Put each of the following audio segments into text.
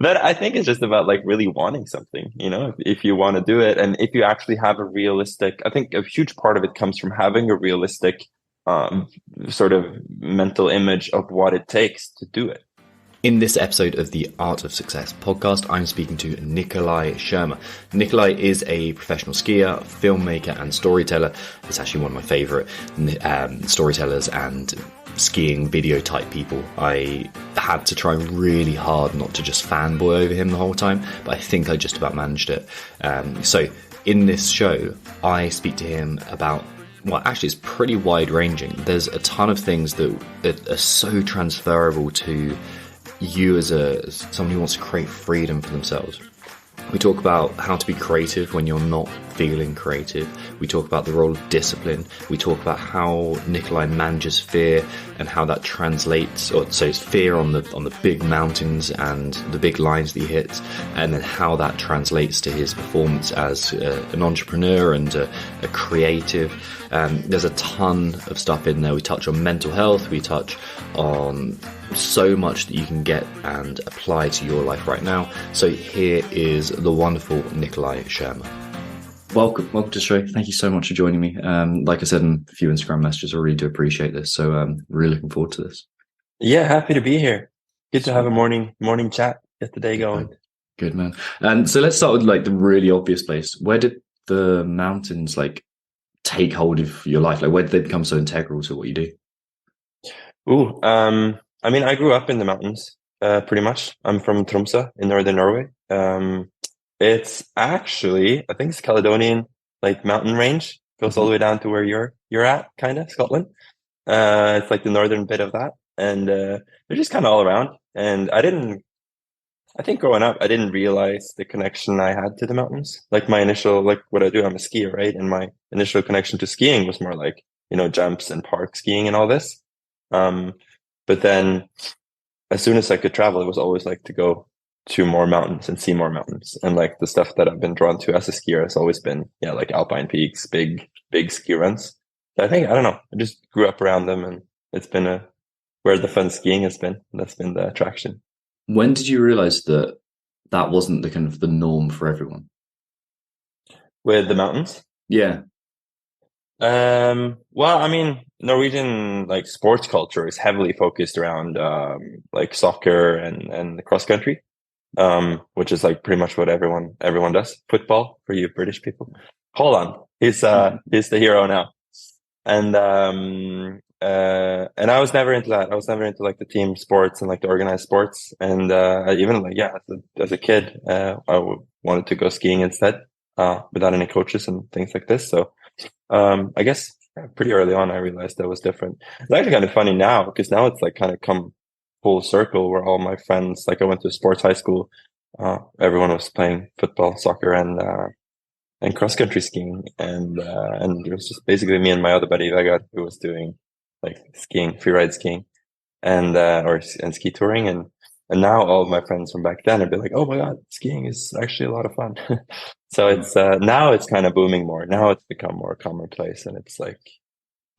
But I think it's just about like really wanting something, if you want to do it and if you actually have a realistic, I think a huge part of it comes from having a realistic um, sort of mental image of what it takes to do it. In this episode of the Art of Success podcast, I'm speaking to Nikolai Schirmer. Nikolai is a professional skier, filmmaker, and storyteller. It's actually one of my favorite storytellers and skiing video type people. I had to try really hard not to just fanboy over him the whole time, but I think I just about managed it. So in this show, I speak to him about, well, actually it's pretty wide ranging. There's a ton of things that are so transferable to you as someone who wants to create freedom for themselves. We talk about how to be creative when you're not feeling creative. We talk about the role of discipline. We talk about how Nikolai manages fear and how that translates, so it's fear on the big mountains and the big lines that he hits, and then how that translates to his performance as an entrepreneur and a creative. There's a ton of stuff in there. We touch on mental health. We touch on so much that you can get and apply to your life right now. So here is the wonderful Nikolai Schirmer. Welcome to the show. Thank you so much for joining me. Like I said in a few Instagram messages, I really do appreciate this. So really looking forward to this. Yeah, happy to be here. Good to have a morning chat, get the day going. Good man. And so let's start with like the really obvious place. Where did the mountains like take hold of your life? Like where did they become so integral to what you do? I mean, I grew up in the mountains, pretty much. I'm from Tromsø in northern Norway. It's actually, I think it's Caledonian, like mountain range, goes all the way down to where you're at, kind of Scotland. It's like the northern bit of that, and they're just kind of all around. And I think growing up, I didn't realize the connection I had to the mountains. Like my initial, like what I do, I'm a skier, right? And my initial connection to skiing was more like, jumps and park skiing and all this. But then as soon as I could travel, it was always like to go to more mountains and see more mountains. And like the stuff that I've been drawn to as a skier has always been, like alpine peaks, big ski runs. So I don't know, I just grew up around them and it's been where the fun skiing has been. That's been the attraction. When did you realize that wasn't the kind of the norm for everyone? With the mountains? Yeah. Well, I mean, Norwegian like sports culture is heavily focused around like soccer and the cross country, which is like pretty much what everyone does. Football for you British people. Hold on, he's the hero now. And I was never into that. I was never into like the team sports and like the organized sports. And even like as a kid, I wanted to go skiing instead, without any coaches and things like this. So. I guess pretty early on, I realized that was different. It's actually kind of funny now because now it's like kind of come full circle where all my friends, like I went to a sports high school, everyone was playing football, soccer, and cross country skiing, and it was just basically me and my other buddy Vegard who was doing like skiing, freeride skiing, and ski touring, and now all of my friends from back then would be like, "Oh my God, skiing is actually a lot of fun." So it's now it's kind of booming more. Now it's become more commonplace, and it's like,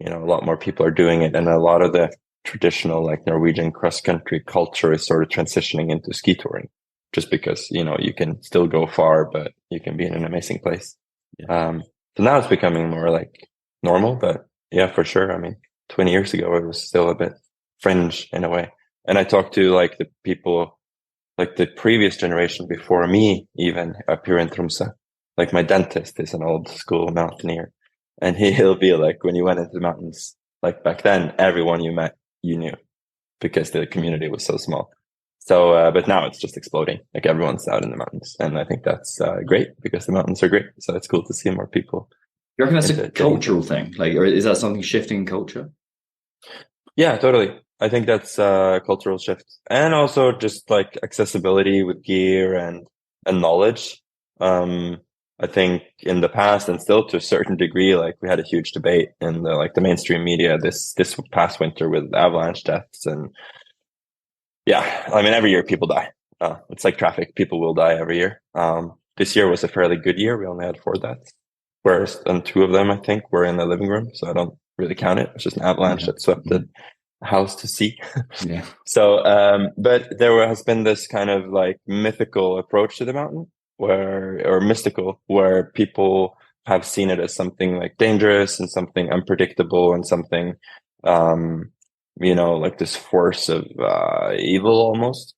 a lot more people are doing it, and a lot of the traditional like Norwegian cross country culture is sort of transitioning into ski touring, just because you can still go far, but you can be in an amazing place. Yeah. So now it's becoming more like normal, but yeah, for sure. I mean, 20 years ago it was still a bit fringe in a way. And I talked to like the people, like the previous generation before me, even up here in Tromsø. Like my dentist is an old school mountaineer, and he'll be like, when you went into the mountains, like back then, everyone you met, you knew, because the community was so small. So, but now it's just exploding. Like everyone's out in the mountains, and I think that's great because the mountains are great. So it's cool to see more people. You reckon that's a cultural thing? Like, or is that something shifting in culture? Yeah, totally. I think that's a cultural shift, and also just like accessibility with gear and knowledge. I think in the past, and still to a certain degree, like we had a huge debate in the mainstream media this past winter with avalanche deaths, and yeah, I mean every year people die. It's like traffic; people will die every year. This year was a fairly good year. We only had 4 deaths, whereas and 2 of them I think were in the living room, so I don't really count it. It's just an avalanche that swept it. house to see. Yeah. So, but there has been this kind of like mythical approach to the mountain or mystical, where people have seen it as something like dangerous and something unpredictable and something, um, like this force of, evil almost.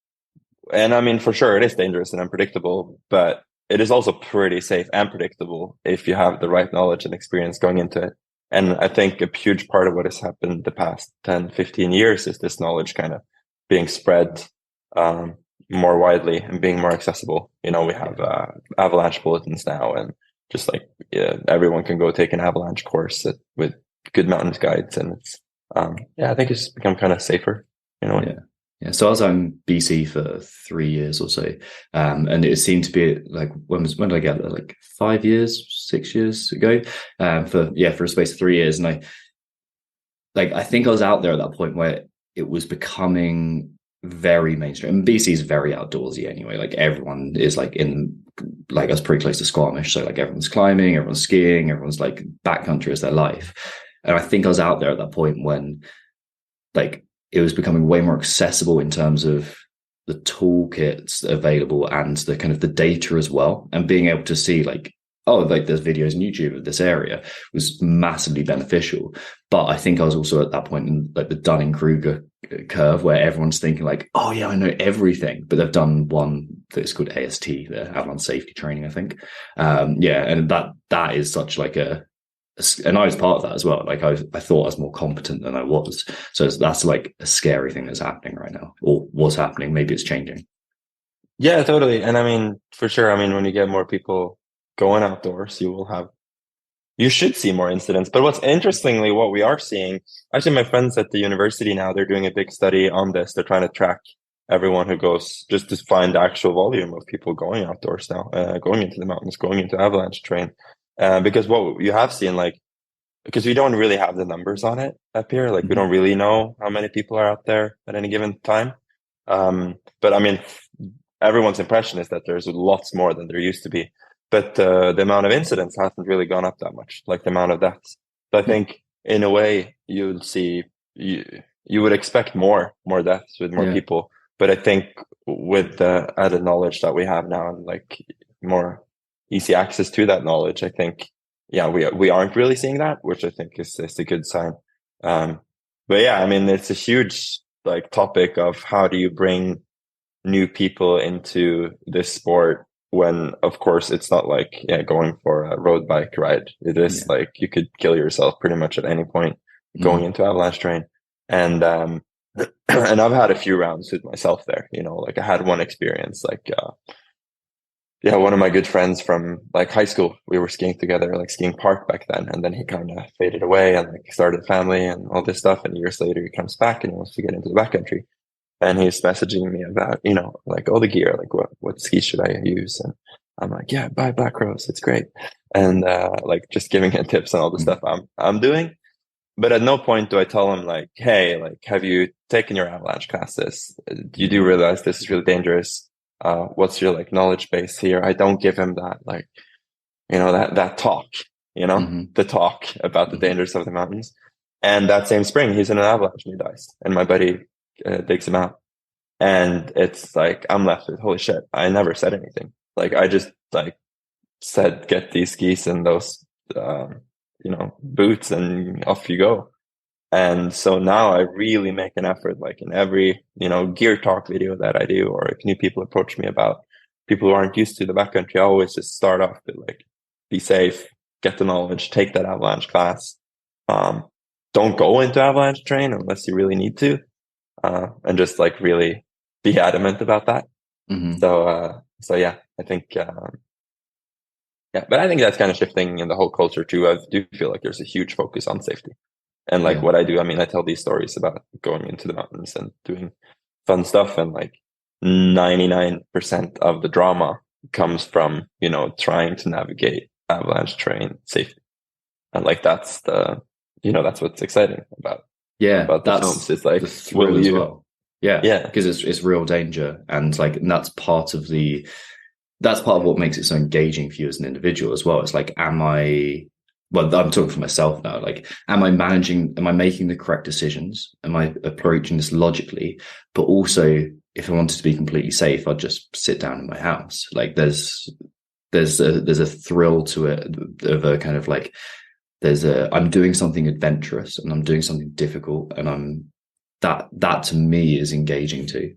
And I mean, for sure, it is dangerous and unpredictable, but it is also pretty safe and predictable if you have the right knowledge and experience going into it. And I think a huge part of what has happened the past 10, 15 years is this knowledge kind of being spread, um, more widely and being more accessible. We have, avalanche bulletins now, and just like, yeah, everyone can go take an avalanche course with good mountains guides. And it's, I think it's become kind of safer, Yeah. Yeah, so I was out in BC for 3 years or so, and it seemed to be like when did I get there? Like 5 years, 6 years ago, for a space of 3 years, and I think I was out there at that point where it was becoming very mainstream. And BC is very outdoorsy anyway. Like everyone is like I was pretty close to Squamish, so like everyone's climbing, everyone's skiing, everyone's like backcountry is their life, and I think I was out there at that point when like it was becoming way more accessible in terms of the toolkits available and the kind of the data as well. And being able to see like, oh, like there's videos on YouTube of this area was massively beneficial. But I think I was also at that point in like the Dunning-Kruger curve where everyone's thinking like, oh yeah, I know everything. But they've done one that's called AST, the Avalanche Safety Training, I think. And that is such like and I was part of that as well. Like I thought I was more competent than I was. So that's like a scary thing that's happening right now, or was happening. Maybe it's changing. Yeah, totally. And I mean, for sure. I mean, when you get more people going outdoors, you should see more incidents. But what we are seeing, actually, my friends at the university now, they're doing a big study on this. They're trying to track everyone who goes, just to find the actual volume of people going outdoors now, going into the mountains, going into avalanche terrain. Because what you have seen, like, because we don't really have the numbers on it up here, like we don't really know how many people are out there at any given time. But I mean, everyone's impression is that there's lots more than there used to be. But the amount of incidents hasn't really gone up that much, like the amount of deaths. So I think in a way you'll see, you would expect more deaths with more people. But I think with the added knowledge that we have now and like more easy access to that knowledge, I think, we aren't really seeing that, which I think is a good sign. But yeah, I mean, it's a huge like topic of how do you bring new people into this sport when, of course, it's not like going for a road bike ride. It is like you could kill yourself pretty much at any point going into avalanche terrain. And and I've had a few rounds with myself there. Like I had one experience, like one of my good friends from like high school, we were skiing together, like skiing park back then. And then he kind of faded away and like started a family and all this stuff. And years later, he comes back and he wants to get into the backcountry. And he's messaging me about, like all the gear, like what skis should I use? And I'm like, yeah, buy Black Rose. It's great. And, like just giving him tips on all the stuff I'm doing. But at no point do I tell him like, hey, like, have you taken your avalanche classes? You do realize this is really dangerous. What's your like knowledge base here? I don't give him that, like, that talk, the talk about the dangers of the mountains. And that same spring, he's in an avalanche and he dies. And my buddy digs him out. And it's like, I'm left with, holy shit, I never said anything. Like, I just like said, get these skis and those, boots and off you go. And so now I really make an effort, like in every, gear talk video that I do, or if new people approach me about people who aren't used to the backcountry, I always just start off with like, be safe, get the knowledge, take that avalanche class. Don't go into avalanche terrain unless you really need to. And just like really be adamant about that. So yeah, I think, but I think that's kind of shifting in the whole culture too. I do feel like there's a huge focus on safety. And like what I do, I mean, I tell these stories about going into the mountains and doing fun stuff. And like 99% of the drama comes from, trying to navigate avalanche terrain safely. And like, that's that's what's exciting about the films. It's like, the thrill as well. Yeah. Because it's real danger. And like, and that's part of what makes it so engaging for you as an individual as well. It's like, am I well, I'm talking for myself now. Like, am I making the correct decisions? Am I approaching this logically? But also, if I wanted to be completely safe, I'd just sit down in my house. Like, there's a thrill to it, of a kind of like, I'm doing something adventurous and I'm doing something difficult, and that to me is engaging too.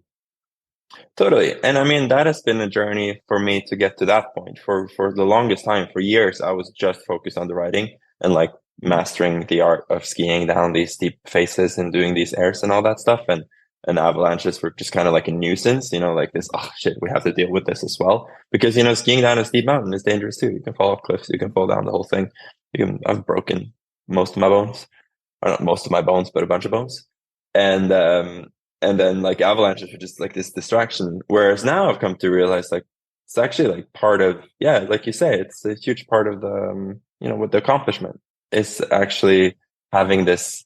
Totally. And I mean, that has been a journey for me to get to that point. For the longest time, for years, I was just focused on the riding and like mastering the art of skiing down these steep faces and doing these airs and all that stuff. And avalanches were just kind of like a nuisance, like this, oh shit, we have to deal with this as well. Because, skiing down a steep mountain is dangerous too. You can fall off cliffs, you can fall down the whole thing. I've broken most of my bones, or not most of my bones, but a bunch of bones. And and then like avalanches are just like this distraction. Whereas now I've come to realize like it's actually like part of, yeah, like you say, it's a huge part of the with the accomplishment is actually having this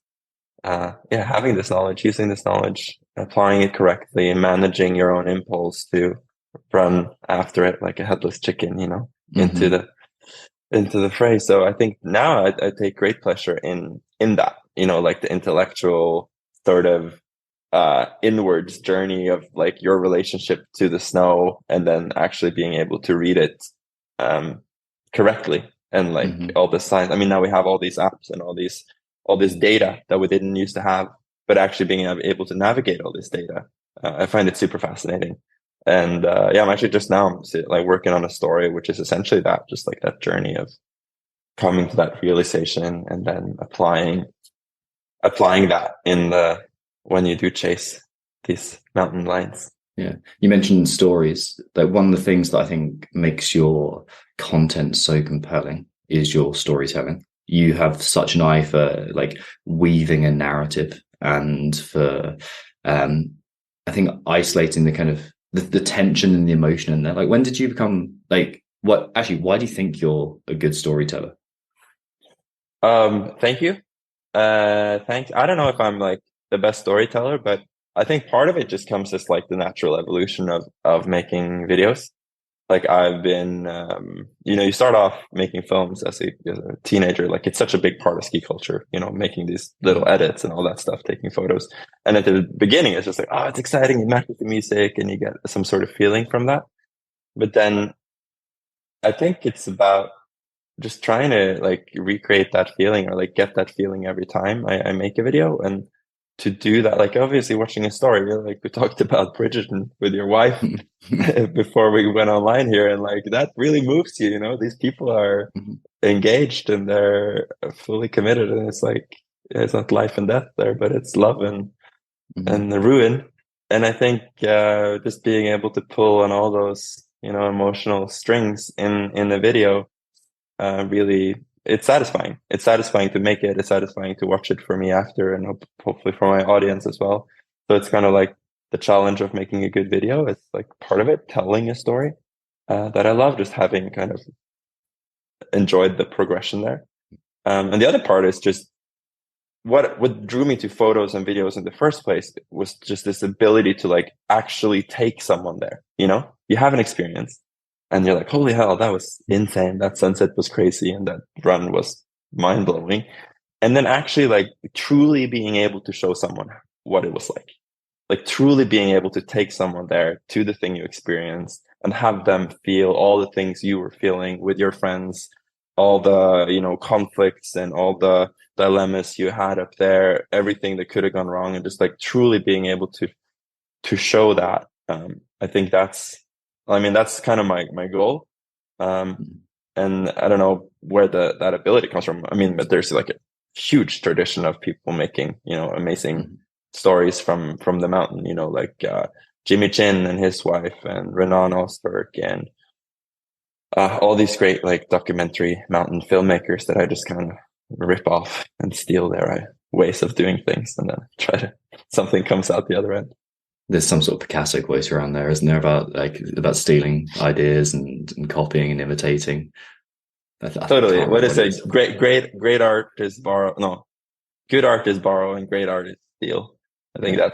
having this knowledge, using this knowledge, applying it correctly, and managing your own impulse to run after it like a headless chicken, into Mm-hmm. the fray. So I think now I take great pleasure in that, like the intellectual sort of inwards journey of like your relationship to the snow, and then actually being able to read it um correctly, and like Mm-hmm. all the science. I mean, now we have all these apps and all this data that we didn't used to have, but actually being able to navigate all this data, I find it super fascinating. And I'm actually just now like working on a story which is essentially that, just like that journey of coming to that realization and then applying that in the when you do chase these mountain lions. Yeah. You mentioned stories. Like, one of the things that I think makes your content so compelling is your storytelling. You have such an eye for like weaving a narrative, and for I think isolating the kind of the tension and the emotion in there. Like, when did you become like, why do you think you're a good storyteller? Thank you. Thanks. I don't know if I'm like the best storyteller, but I think part of it just comes as like the natural evolution of making videos. Like I've been, you start off making films as a teenager. Like it's such a big part of ski culture, making these little edits and all that stuff, taking photos. And at the beginning, it's just like, oh, it's exciting. You match with the music and you get some sort of feeling from that. But then I think it's about just trying to like recreate that feeling, or like get that feeling every time I make a video. And to do that, like obviously watching a story, like we talked about Bridgerton with your wife before we went online here, and like that really moves you. These people are engaged and they're fully committed, and it's like it's not life and death there, but it's love Mhm. and the ruin. And I think just being able to pull on all those emotional strings in the video, really, it's satisfying. It's satisfying to make it. It's satisfying to watch it for me after, and hopefully for my audience as well. So it's kind of like the challenge of making a good video. It's like part of it, telling a story that I love, just having kind of enjoyed the progression there. And the other part is just what drew me to photos and videos in the first place was just this ability to like actually take someone there. You have an experience and you're like, holy hell, that was insane. That sunset was crazy and that run was mind blowing. And then actually like truly being able to show someone what it was like truly being able to take someone there to the thing you experienced and have them feel all the things you were feeling with your friends, all the, conflicts and all the dilemmas you had up there, everything that could have gone wrong, and just like truly being able to show that. I think that's kind of my goal. And I don't know where that ability comes from. I mean, but there's like a huge tradition of people making, amazing Mhm. stories from the mountain, like Jimmy Chin and his wife and Renan Osberg and all these great like documentary mountain filmmakers that I just kind of rip off and steal their ways of doing things, and then try to something comes out the other end. There's some sort of Picasso quote around there, isn't there, about stealing ideas and copying and imitating? I Totally. can't What remember is what it it? is. Great art is borrow. No, good art is borrow, and great art is steal. I think Yeah.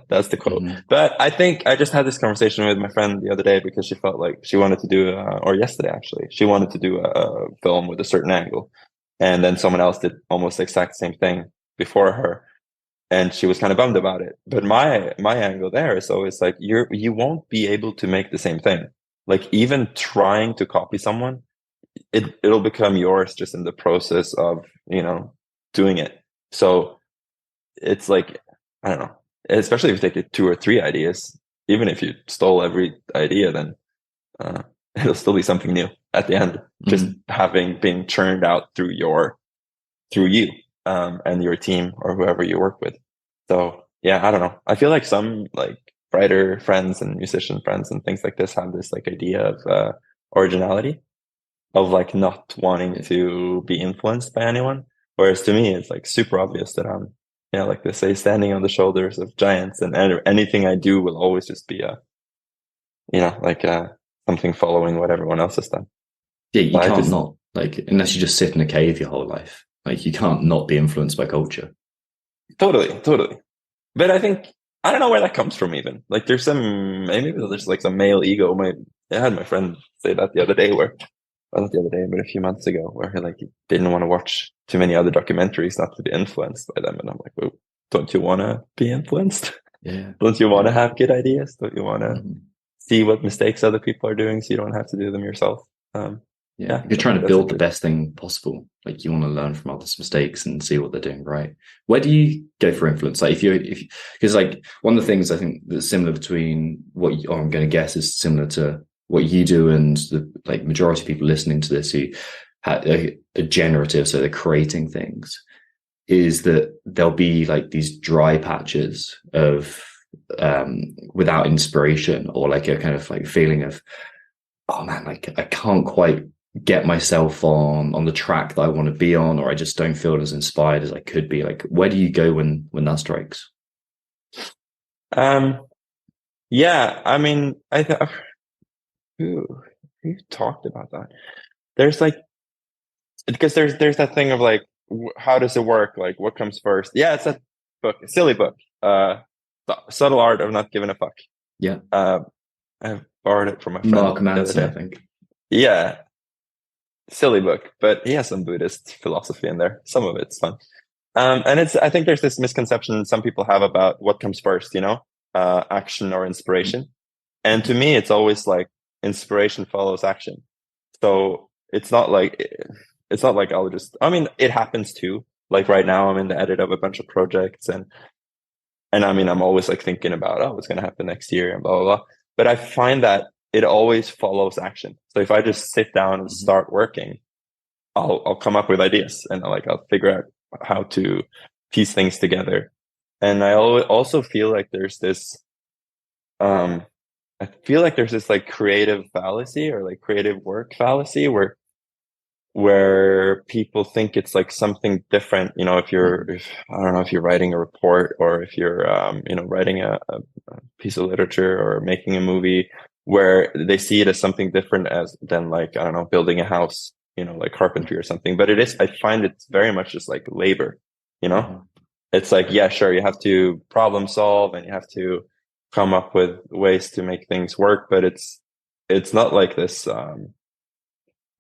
that's the quote. Hmm. But I think I just had this conversation with my friend the other day because she felt like she wanted to do, or yesterday actually, she wanted to do a film with a certain angle. And then someone else did almost the exact same thing before her, and she was kind of bummed about it. But my angle there is always like, you won't be able to make the same thing. Like, even trying to copy someone, it'll become yours just in the process of, doing it. So it's like, I don't know, especially if you take it 2 or 3 ideas, even if you stole every idea, then it'll still be something new at the end, just having been churned out through you, and your team or whoever you work with. So yeah, I don't know. I feel like some like writer friends and musician friends and things like this have this like idea of originality, of like not wanting to be influenced by anyone. Whereas to me, it's like super obvious that I'm, like they say, standing on the shoulders of giants, and anything I do will always just be like something following what everyone else has done. Yeah, you But can't not, like, unless you just sit in a cave your whole life. Like, you can't not be influenced by culture. totally. But I don't know where that comes from even. Like, maybe there's like some male ego. I had my friend say that the other day, well, not the other day, but a few months ago, where he didn't want to watch too many other documentaries, not to be influenced by them. And I'm like, well, don't you want to be influenced? Yeah. Don't you want to have good ideas? Don't you want to Mm-hmm. see what mistakes other people are doing so you don't have to do them yourself? Yeah, you're trying to build the best thing possible. Like, you want to learn from others' mistakes and see what they're doing right. Where do you go for influence? Like, because like one of the things I think that's similar between I'm going to guess is similar to what you do and the like majority of people listening to this who are generative, so they're creating things, is that there'll be like these dry patches of without inspiration, or like a kind of like feeling of, oh man, like I can't quite get myself on the track that I want to be on, or I just don't feel as inspired as I could be. Like, where do you go when that strikes? Yeah, I mean, who talked about that? There's like, because there's that thing of like, how does it work? Like, what comes first? Yeah, it's a silly book. The Subtle Art of Not Giving a Fuck. Yeah. I borrowed it from a friend Mark the other Manson, day. I think. Yeah, silly book, but he has some Buddhist philosophy in there. Some of it's fun. And I think there's this misconception some people have about what comes first, action or inspiration. And to me, it's always like inspiration follows action. So it's not like I mean, it happens too. Like right now, I'm in the edit of a bunch of projects, and I mean, I'm always like thinking about, oh, what's going to happen next year and blah, blah, blah. But I find that it always follows action. So if I just sit down and start working, I'll come up with ideas, and I'll figure out how to piece things together. And I also feel like there's this, like creative fallacy, or like creative work fallacy, where people think it's like something different. I don't know, if you're writing a report, or if you're writing a piece of literature or making a movie, where they see it as something different than like, I don't know, building a house, like carpentry or something. But I find it's very much just like labor. It's like, yeah, sure, you have to problem solve and you have to come up with ways to make things work, but it's not like this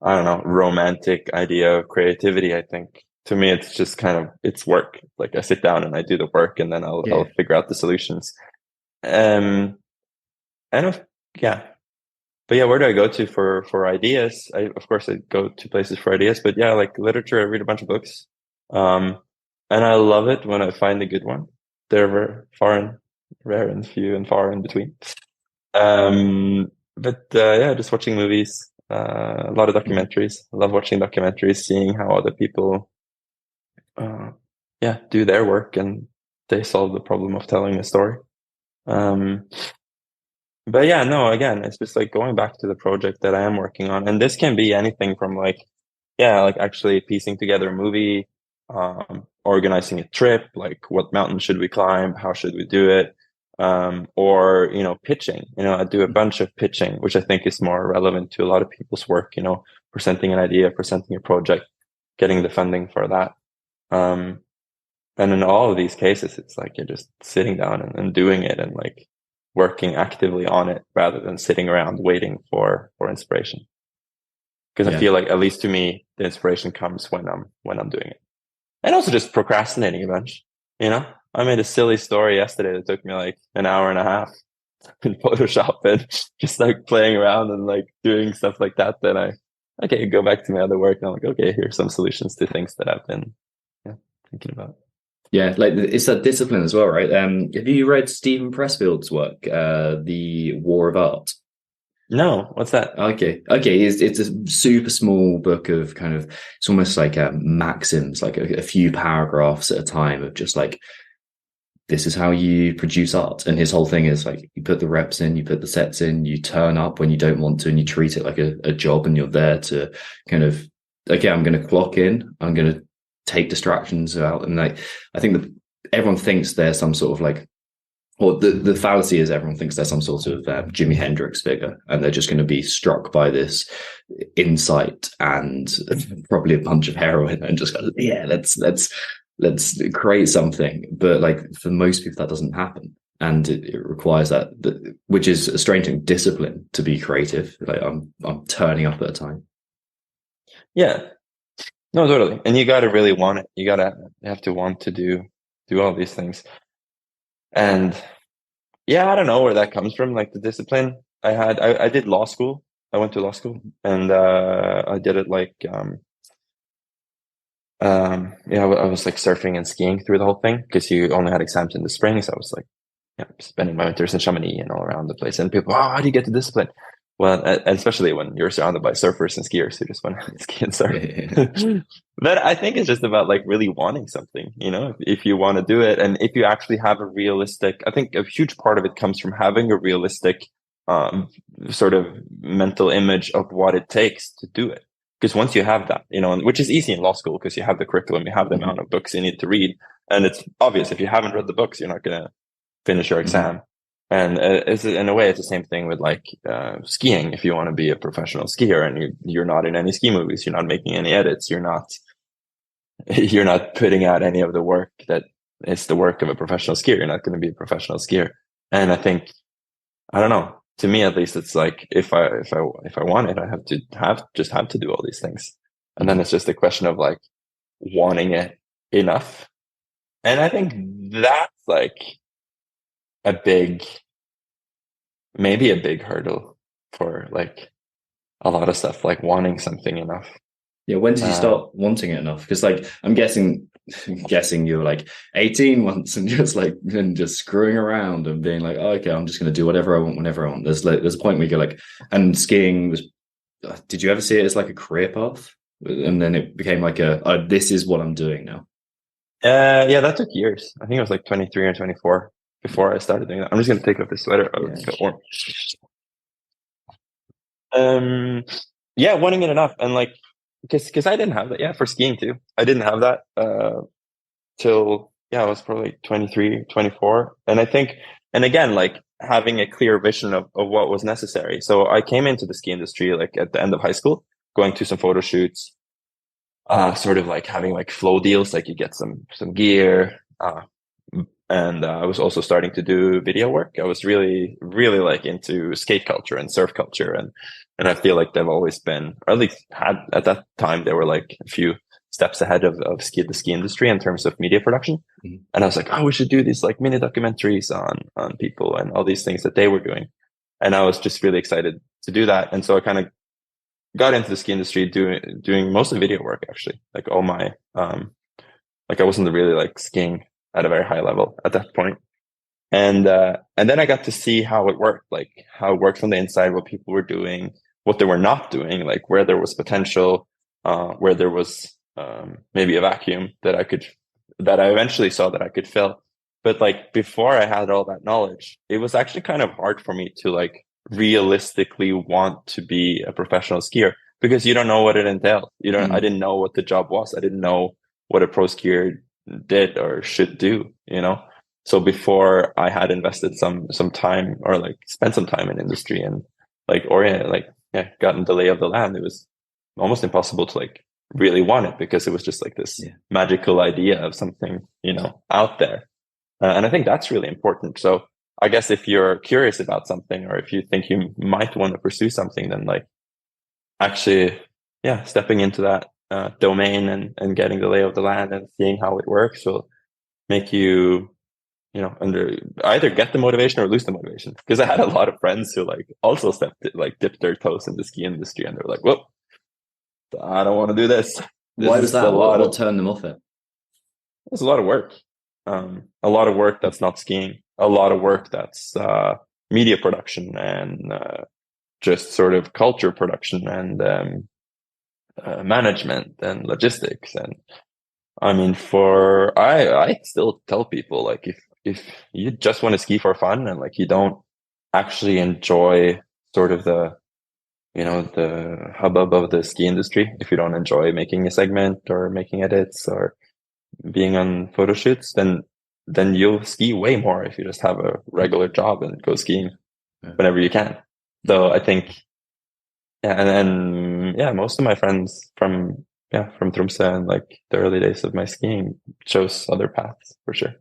I don't know, romantic idea of creativity. I think to me, it's just it's work. Like, I sit down and I do the work, and then I'll figure out the solutions. And yeah, but yeah, where do I go to for ideas? Of course I go to places for ideas, but yeah, like literature, I read a bunch of books. And I love it when I find a good one. They're rare and few and far in between. But yeah, just watching movies. A lot of documentaries. I love watching documentaries, seeing how other people, do their work, and they solve the problem of telling a story. But yeah, no, again, it's just like going back to the project that I am working on, and this can be anything from like actually piecing together a movie, organizing a trip, like what mountain should we climb, how should we do it, or pitching. I do a bunch of pitching, which I think is more relevant to a lot of people's work. Presenting an idea, presenting a project, getting the funding for that. And in all of these cases, it's like you're just sitting down and doing it, and like working actively on it, rather than sitting around waiting for inspiration. Because I Yeah. feel like, at least to me, the inspiration comes when I'm doing it. And also just procrastinating a bunch. I made a silly story yesterday that took me like an hour and a half in Photoshop, and just like playing around and like doing stuff like that. Then okay, go back to my other work, and I'm like, okay, here's some solutions to things that I've been, thinking about. Yeah, like it's that discipline as well, right? Have you read Stephen Pressfield's work, The War of Art? No, what's that? Okay. It's a super small book of kind of, it's almost like maxims, like a few paragraphs at a time of just like, this is how you produce art. And his whole thing is like, you put the reps in, you put the sets in, you turn up when you don't want to, and you treat it like a job, and you're there to kind of, okay, I'm going to clock in, I'm going to take distractions out. And like, I think that everyone thinks there's some sort of like, or the fallacy is everyone thinks they're some sort of Jimi Hendrix figure, and they're just going to be struck by this insight and probably a bunch of heroin and just go, yeah, let's create something. But like for most people, that doesn't happen, and it requires that, which is a strange thing, discipline to be creative. Like I'm turning up at a time. Yeah, no, totally. And you got to really want it. You have to want to do all these things. And yeah, I don't know where that comes from, like the discipline I did law school. I went to law school, and I did it like I was like surfing and skiing through the whole thing, because you only had exams in the spring. So I was like, spending my winters in Chamonix and all around the place. And people, how do you get the discipline? Well, and especially when you're surrounded by surfers and skiers who just want to ski and surf. But I think it's just about like really wanting something, if you want to do it, and if you actually have a realistic, I think a huge part of it comes from having a realistic sort of mental image of what it takes to do it. Because once you have that, which is easy in law school, because you have the curriculum, you have the amount of books you need to read. And it's obvious, if you haven't read the books, you're not going to finish your exam. And in a way, it's the same thing with like skiing. If you want to be a professional skier and you're not in any ski movies, you're not making any edits, you're not putting out any of the work that is the work of a professional skier. You're not going to be a professional skier. And I think, I don't know, to me at least, it's like if I want it, I have to do all these things. And then it's just a question of like wanting it enough. And I think that's like maybe a big hurdle for like a lot of stuff, like wanting something enough. Yeah, when did you start wanting it enough? Because like I'm guessing you were like 18 once and just screwing around and being like, oh, okay, I'm just going to do whatever I want whenever I want. There's a point where you go like, and skiing was. Did you ever see it as like a career path, and then it became like this is what I'm doing now? Yeah, that took years. I think I was like 23 or 24 before I started doing that. I'm just going to take off this sweater. Oh, it's a bit warm. Yeah, wanting it enough, and like, because I didn't have that. Yeah, for skiing too, I didn't have that till I was probably 23, 24. And I think, and again, like having a clear vision of what was necessary. So I came into the ski industry like at the end of high school, going to some photo shoots, sort of like having like flow deals, like you get some gear, and I was also starting to do video work. I was really, really like into skate culture and surf culture, and I feel like they've always been, or at least had at that time, they were like a few steps ahead of the ski industry in terms of media production. Mm-hmm. And I was like, oh, we should do these like mini documentaries on people and all these things that they were doing. And I was just really excited to do that. And so I kind of got into the ski industry doing mostly video work, actually. Like all my, like I wasn't really like skiing at a very high level at that point. And then I got to see how it worked, like how it worked from the inside, what people were doing, what they were not doing, like where there was potential, where there was maybe a vacuum that I eventually saw that I could fill. But like before I had all that knowledge, it was actually kind of hard for me to like realistically want to be a professional skier, because you don't know what it entails. I didn't know what the job was. I didn't know what a pro skier did or should do, So before I had invested some time, or like spent some time in industry and like gotten the lay of the land, it was almost impossible to like really want it, because it was just like this magical idea of something, out there. And I think that's really important. So I guess if you're curious about something, or if you think you might want to pursue something, then like actually yeah, stepping into that domain and getting the lay of the land and seeing how it works will make you, under either get the motivation or lose the motivation. Because I had a lot of friends who like also dipped their toes in the ski industry, and they're like, "Whoa, I don't want to do this. This Why was is a that? lot What of turned them off it? it's a lot of work. A lot of work that's not skiing. A lot of work that's media production and just sort of culture production and management and logistics. And I mean, I still tell people like if you just want to ski for fun and like you don't actually enjoy sort of the hubbub of the ski industry, if you don't enjoy making a segment or making edits or being on photo shoots, then you'll ski way more if you just have a regular job and go skiing whenever you can. So I think, yeah, and yeah, most of my friends from Tromsø and like the early days of my skiing chose other paths for sure.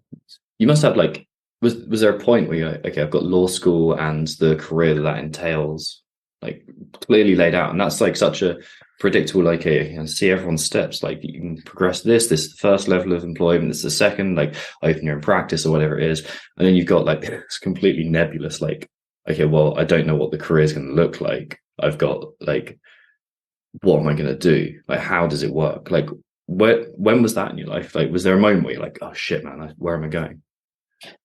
You must have like, was there a point where you're like, okay, I've got law school and the career that entails, like clearly laid out, and that's like such a predictable, like, okay, you can see everyone's steps, like you can progress this is the first level of employment, this is the second, like open your own practice or whatever it is, and then you've got like it's completely nebulous, like, okay, well, I don't know what the career is going to look like. I've got like, what am I going to do? Like, how does it work? Like, when was that in your life? Like, was there a moment where you're like, oh shit, man, where am I going?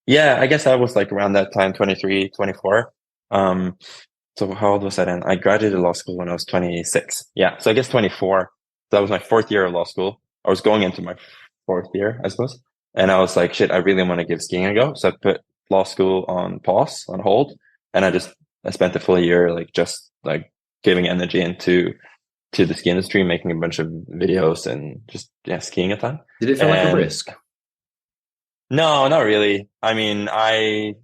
Yeah, I guess I was like around that time, 23, 24. So how old was I then? I graduated law school when I was 26. Yeah. So I guess 24. That was my fourth year of law school. I was going into my fourth year, I suppose. And I was like, shit, I really want to give skiing a go. So I put law school on pause, on hold. And I spent the full year, like, just like giving energy to the ski industry, making a bunch of videos and just, yeah, skiing a ton. Did it feel like a risk? No, not really. I mean, I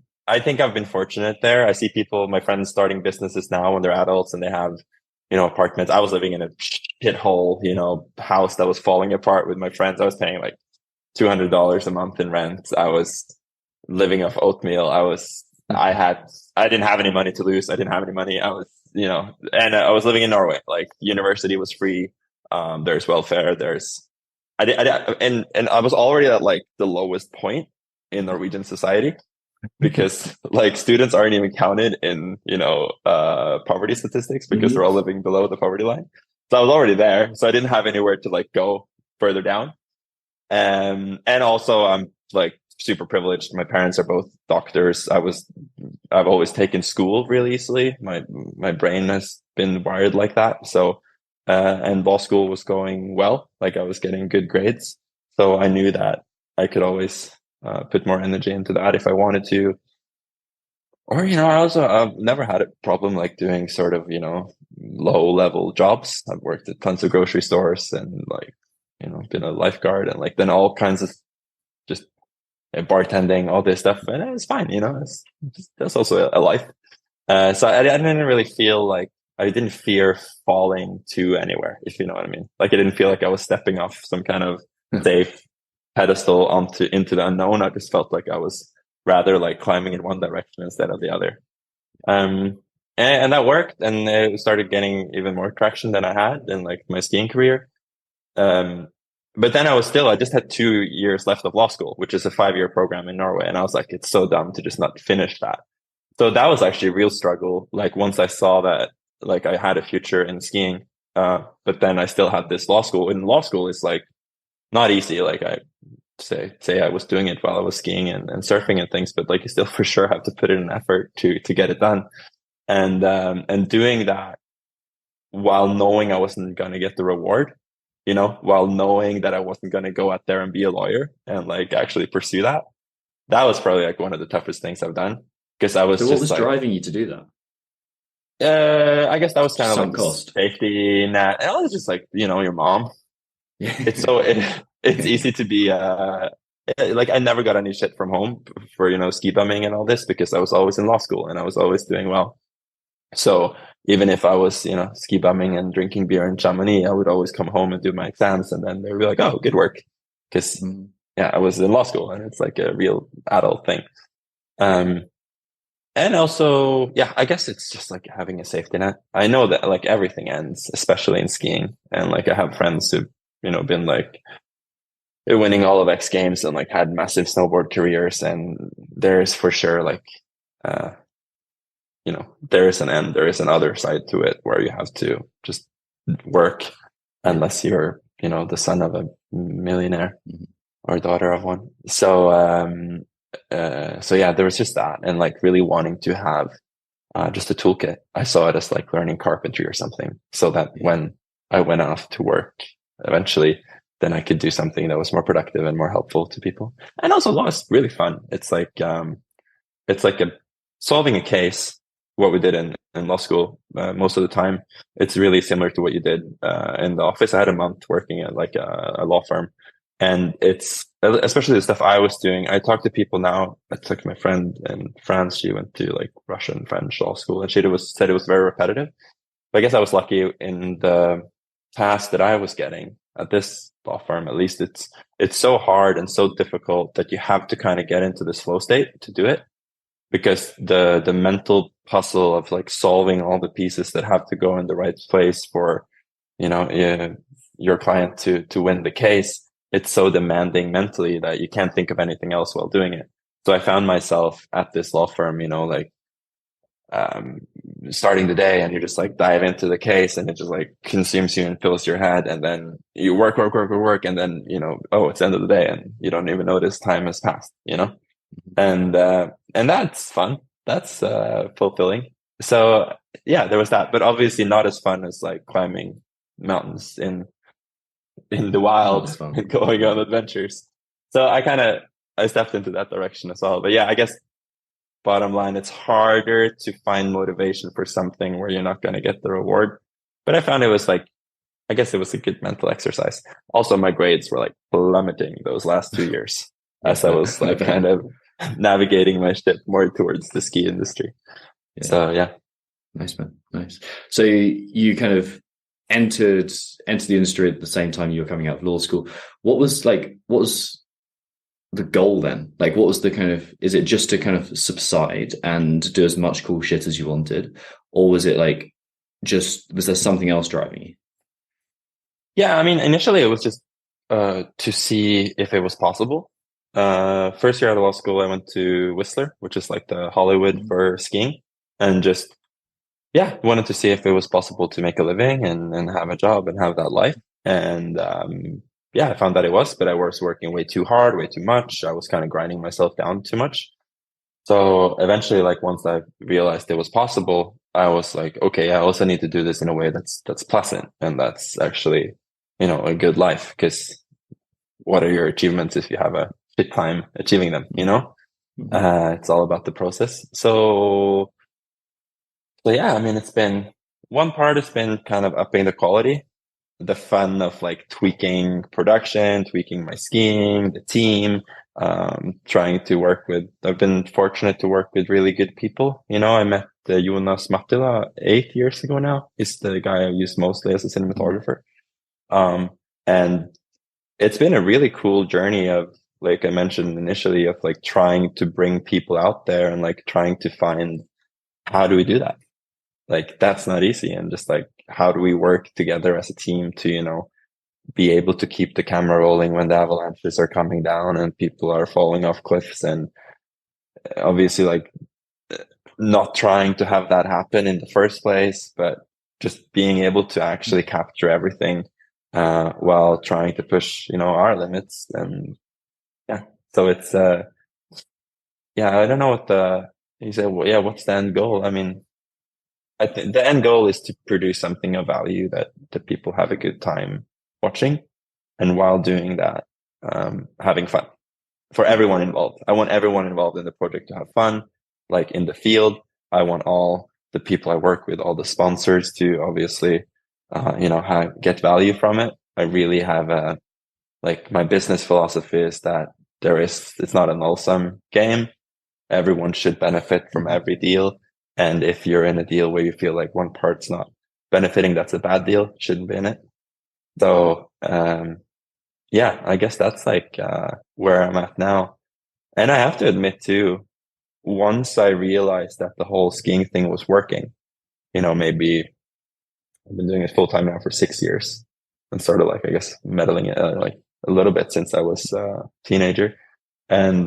think I've been fortunate there. I see people, my friends starting businesses now when they're adults and they have, apartments. I was living in a shithole, house that was falling apart with my friends. I was paying like $200 a month in rent. I was living off oatmeal. I didn't have any money to lose. I didn't have any money. I was, and I was living in Norway. Like university was free. There's welfare. And I was already at like the lowest point in Norwegian society because like students aren't even counted in, poverty statistics because they're all living below the poverty line. So I was already there. So I didn't have anywhere to like go further down. And also I'm like super privileged. My parents are both doctors. I've always taken school really easily. My brain has been wired like that. So, and law school was going well. Like I was getting good grades. So I knew that I could always put more energy into that if I wanted to. Or, I've never had a problem like doing sort of, low level jobs. I've worked at tons of grocery stores and like, been a lifeguard and like then all kinds of just bartending, all this stuff. And it's fine, that's also a life. So I didn't really feel like I didn't fear falling to anywhere, if you know what I mean. Like I didn't feel like I was stepping off some kind of safe pedestal into the unknown. I just felt like I was rather like climbing in one direction instead of the other. And that worked, and it started getting even more traction than I had in like my skiing career. But then I just had 2 years left of law school, which is a 5-year program in Norway. And I was like, it's so dumb to just not finish that. So that was actually a real struggle. Like once I saw that, like I had a future in skiing, but then I still had this law school. And law school is like not easy. Like I say I was doing it while I was skiing and surfing and things, but like you still for sure have to put in an effort to get it done. And doing that while knowing I wasn't going to get the reward, while knowing that I wasn't going to go out there and be a lawyer and like actually pursue that. That was probably like one of the toughest things I've done because I was So what was driving you to do that? I guess that was kind of like cost safety net. And it was just like, your mom. Yeah. It's easy to be like I never got any shit from home for, ski bumming and all this because I was always in law school and I was always doing well. So even if I was, ski bumming and drinking beer in Chamonix, I would always come home and do my exams and then they would be like, oh, good work. Because I was in law school and it's like a real adult thing. And also, yeah, I guess it's just like having a safety net. I know that like everything ends, especially in skiing. And like I have friends who've, been like winning all of X Games and like had massive snowboard careers. And there's for sure like, uh, there is an end, there is another side to it where you have to just work Yeah. unless you're, the son of a millionaire Mhm. or daughter of one. So yeah, there was just that, and like really wanting to have just a toolkit. I saw it as like learning carpentry or something, so that Yeah. when I went off to work eventually, then I could do something that was more productive and more helpful to people. And also, law is really fun. It's like solving a case. What we did in law school, most of the time, it's really similar to what you did in the office. I had a month working at like a law firm, and it's especially the stuff I was doing. I talk to people now. It's like my friend in France. She went to like Russian French law school, and said it was very repetitive. But I guess I was lucky in the task that I was getting at this law firm. At least it's so hard and so difficult that you have to kind of get into this flow state to do it, because the mental puzzle of like solving all the pieces that have to go in the right place for your client to win the case, it's so demanding mentally that you can't think of anything else while doing it. So I found myself at this law firm, like um starting the day, and you just like dive into the case, and it just like consumes you and fills your head, and then you work, and then oh, it's the end of the day and you don't even notice time has passed. And that's fun. That's fulfilling. So yeah, there was that, but obviously not as fun as like climbing mountains in the Not wild as fun. and going on adventures. So I stepped into that direction as well. But yeah, I guess bottom line, it's harder to find motivation for something where you're not going to get the reward. But I found it was like, I guess it was a good mental exercise. Also, my grades were like plummeting those last 2 years Yeah, as I was I like bet. kind of navigating my ship more towards the ski industry. Yeah. So yeah. Nice, man. Nice. So you kind of entered the industry at the same time you were coming out of law school. What was the goal then? Like, what was the kind of, is it just to kind of subside and do as much cool shit as you wanted? Or was it like, was there something else driving you? Yeah, I mean, initially it was just to see if it was possible. First year out of law school, I went to Whistler, which is like the Hollywood Mhm. for skiing, and just yeah, wanted to see if it was possible to make a living and have a job and have that life. And yeah, I found that it was, but I was working way too hard, way too much. I was kind of grinding myself down too much. So eventually, like once I realized it was possible, I was like, okay, I also need to do this in a way that's pleasant and that's actually, a good life. Because what are your achievements if you have a shit time achieving them? Mhm. It's all about the process. So yeah, I mean, it's been one part has been kind of upping the quality, the fun of like tweaking production, tweaking my skiing, the team, trying to work with, I've been fortunate to work with really good people. I met Jonas Mattila 8 years ago now. He's the guy I use mostly as a Mhm. cinematographer. Um, and it's been a really cool journey of, like I mentioned initially, of like trying to bring people out there and like trying to find how do we do that? Like that's not easy. And just like, how do we work together as a team to, be able to keep the camera rolling when the avalanches are coming down and people are falling off cliffs, and obviously like not trying to have that happen in the first place, but just being able to actually capture everything while trying to push, our limits. And yeah, so it's yeah, I don't know what you say. Well, yeah, what's the end goal? I mean, I think the end goal is to produce something of value that the people have a good time watching, and while doing that, having fun for Yeah. everyone involved. I want everyone involved in the project to have fun, like in the field. I want all the people I work with, all the sponsors to obviously, get value from it. I really have like my business philosophy is that it's not a null sum game. Everyone should benefit from Mhm. every deal. And if you're in a deal where you feel like one part's not benefiting, that's a bad deal, shouldn't be in it. So, yeah, I guess that's like where I'm at now. And I have to admit too, once I realized that the whole skiing thing was working, maybe I've been doing it full time now for 6 years and started like, I guess, meddling it like a little bit since I was a teenager. And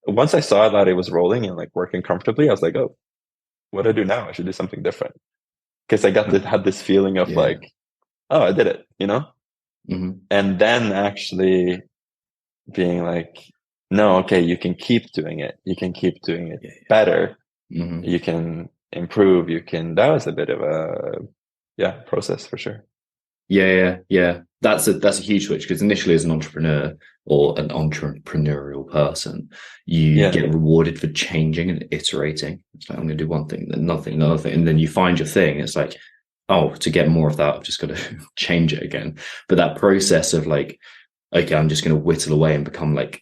once I saw that it was rolling and like working comfortably, I was like, oh, what do I do now? I should do something different. Because I had this feeling of like, oh, I did it, And then actually being like, no, okay, you can keep doing it. You can keep doing it better. You can improve. That was a bit of a process for sure. Yeah. That's a huge switch, because initially as an entrepreneur or an entrepreneurial person, you get rewarded for changing and iterating. It's like, I'm going to do one thing, then nothing, another thing. And then you find your thing. It's like, oh, to get more of that, I've just got to change it again. But that process of like, okay, I'm just going to whittle away and become like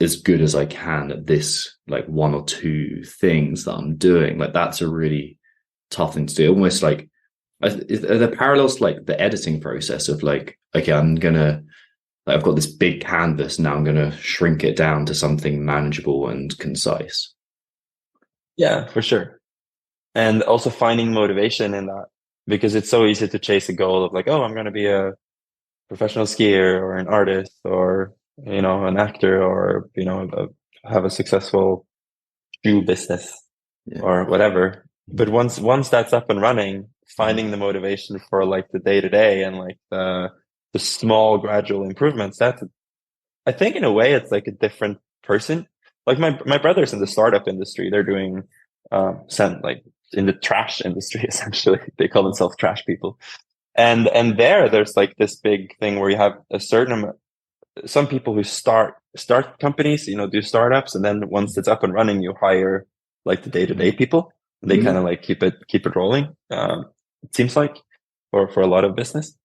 as good as I can at this, like one or two things that I'm doing. Like that's a really tough thing to do. Almost like, are there parallels to like the editing process of like, okay, I've got this big canvas, now I'm going to shrink it down to something manageable and concise? Yeah, for sure. And also finding motivation in that, because it's so easy to chase a goal of like, oh, I'm going to be a professional skier or an artist or, an actor or, have a successful shoe business or whatever. But once that's up and running, finding the motivation for like the day to day and like the small gradual improvements, I think in a way it's like a different person. Like my brothers in the startup industry, they're doing like in the trash industry, essentially. They call themselves trash people. And there's like this big thing where you have a certain amount, some people who start companies, do startups, and then once it's up and running, you hire like the day-to-day people. And they kind of like keep it rolling. It seems like for a lot of business.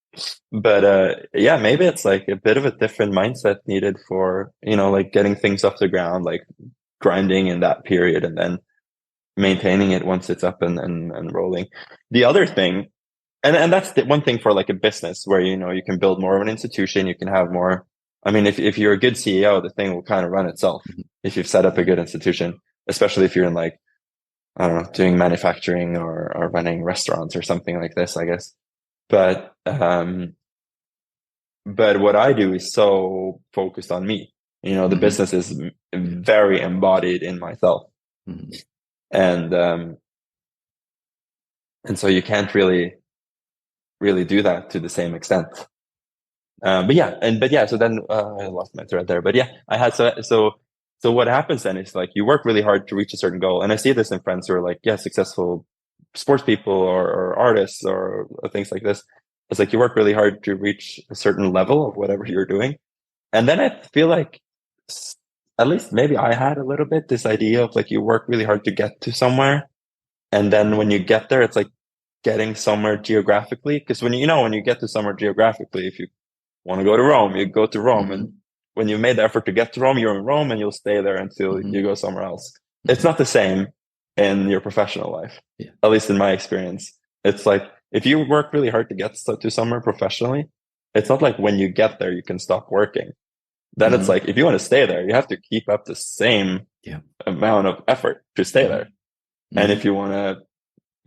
But maybe it's like a bit of a different mindset needed for, like getting things off the ground, like grinding in that period and then maintaining it once it's up and rolling. The other thing, and that's the one thing for like a business where, you can build more of an institution, you can have more. I mean, if you're a good CEO, the thing will kind of run itself if you've set up a good institution, especially if you're in like, I don't know, doing manufacturing or running restaurants or something like this, I guess. But what I do is so focused on me. The business is very embodied in myself. And so you can't really do that to the same extent. So then I lost my thread there. But yeah, I had so what happens then is like you work really hard to reach a certain goal. And I see this in friends who are like, successful sports people or artists or things like this. It's like you work really hard to reach a certain level of whatever you're doing. And then I feel like, at least maybe I had a little bit this idea of like you work really hard to get to somewhere. And then when you get there, it's like getting somewhere geographically. Because when you get to somewhere geographically, if you want to go to Rome, you go to Rome. And when you made the effort to get to Rome, you're in Rome and you'll stay there until you go somewhere else. It's not the same in your professional life, at least in my experience. It's like, if you work really hard to get to somewhere professionally, it's not like when you get there, you can stop working. Then it's like, if you want to stay there, you have to keep up the same amount of effort to stay there. And if you want to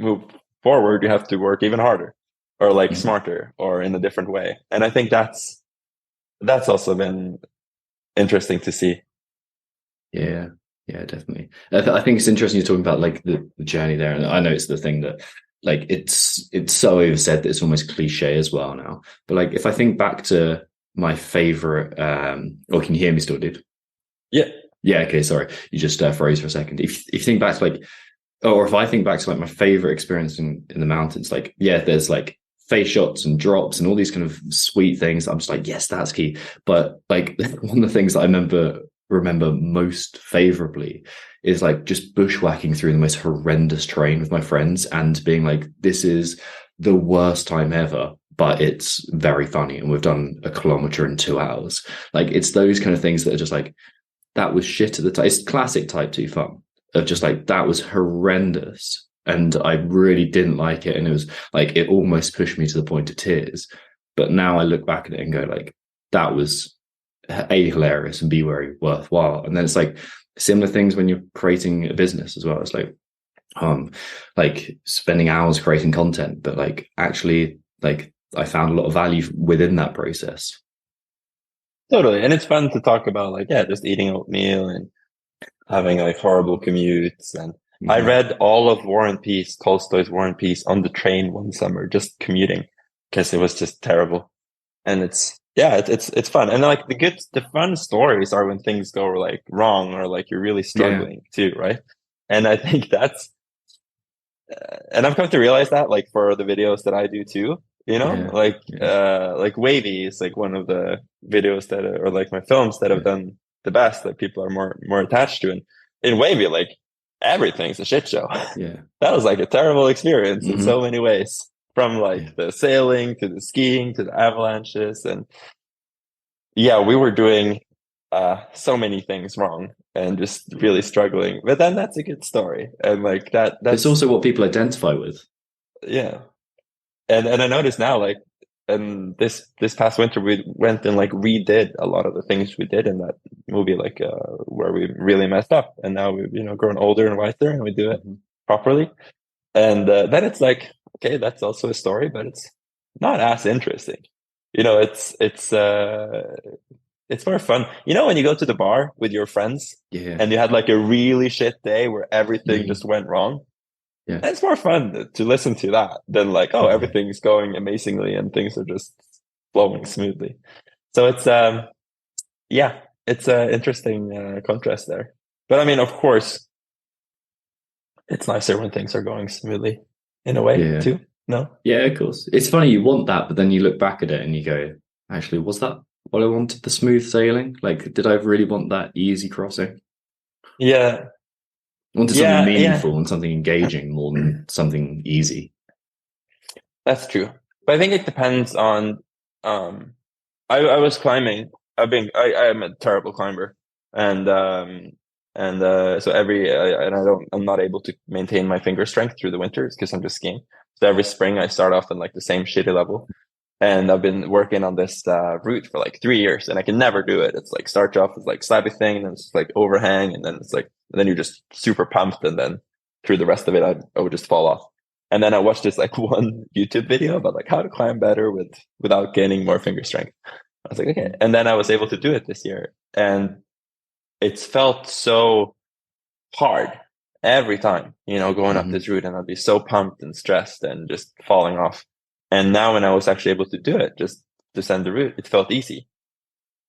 move forward, you have to work even harder or like smarter or in a different way. And I think that's also been interesting to see. Yeah, definitely. I think it's interesting you're talking about like the journey there. And I know it's the thing that like it's so oversaid that it's almost cliche as well now. But like if I think back to my favorite, or can you hear me still, dude? Yeah. Okay. Sorry. You just froze for a second. If you think back to like, or if I think back to like my favorite experience in the mountains, like, there's like face shots and drops and all these kind of sweet things. I'm just like, yes, that's key. But like one of the things that I remember most favorably is like just bushwhacking through the most horrendous terrain with my friends and being like, this is the worst time ever, but it's very funny. And we've done a kilometer in 2 hours. Like it's those kind of things that are just like, that was shit at the time. It's classic type 2 fun of just like, that was horrendous. And I really didn't like it. And it was like, it almost pushed me to the point of tears. But now I look back at it and go like, that was A, hilarious, and B, very worthwhile. And then it's like, similar things when you're creating a business as well. It's like spending hours creating content, but like actually like I found a lot of value within that process. Totally. And it's fun to talk about like, yeah, just eating oatmeal and having like horrible commutes. And I read all of Tolstoy's War and Peace on the train one summer, just commuting because it was just terrible. And it's fun. And like the fun stories are when things go like wrong or like you're really struggling too, right? And I think and I've come to realize that like for the videos that I do too, like Wavy is like one of the videos or like my films that have done the best that people are more attached to. And in Wavy, like everything's a shit show. Yeah. That was like a terrible experience in so many ways, from like the sailing to the skiing to the avalanches. And yeah, we were doing so many things wrong and just really struggling. But then that's a good story. And like that's it's also what people identify with. Yeah. And I noticed now, like, and this past winter, we went and like redid a lot of the things we did in that movie, like where we really messed up. And now we've grown older and wiser, and we do it properly. And then it's like, okay, that's also a story, but it's not as interesting. It's more fun. When you go to the bar with your friends, and you had like a really shit day where everything just went wrong. Yeah. It's more fun to listen to that than like, oh, everything's going amazingly and things are just flowing smoothly. So it's an interesting contrast there. But I mean, of course, it's nicer when things are going smoothly in a way too. No? Yeah, of course. It's funny, you want that, but then you look back at it and you go, actually, was that what I wanted? The smooth sailing? Like, did I really want that easy crossing? Yeah. I wanted something meaningful and something engaging more than something easy. That's true. But I think it depends on, I was climbing. I'm a terrible climber. And so I'm not able to maintain my finger strength through the winters because I'm just skiing. So every spring I start off in like the same shitty level. And I've been working on this route for like 3 years and I can never do it. It's like start off with like slabby thing and then it's like overhang and then it's like, and then you're just super pumped and then through the rest of it, I would just fall off. And then I watched this like one YouTube video about like how to climb better without gaining more finger strength. I was like, okay. And then I was able to do it this year and it's felt so hard every time, going up this route and I'd be so pumped and stressed and just falling off. And now when I was actually able to do it, just descend the route, it felt easy.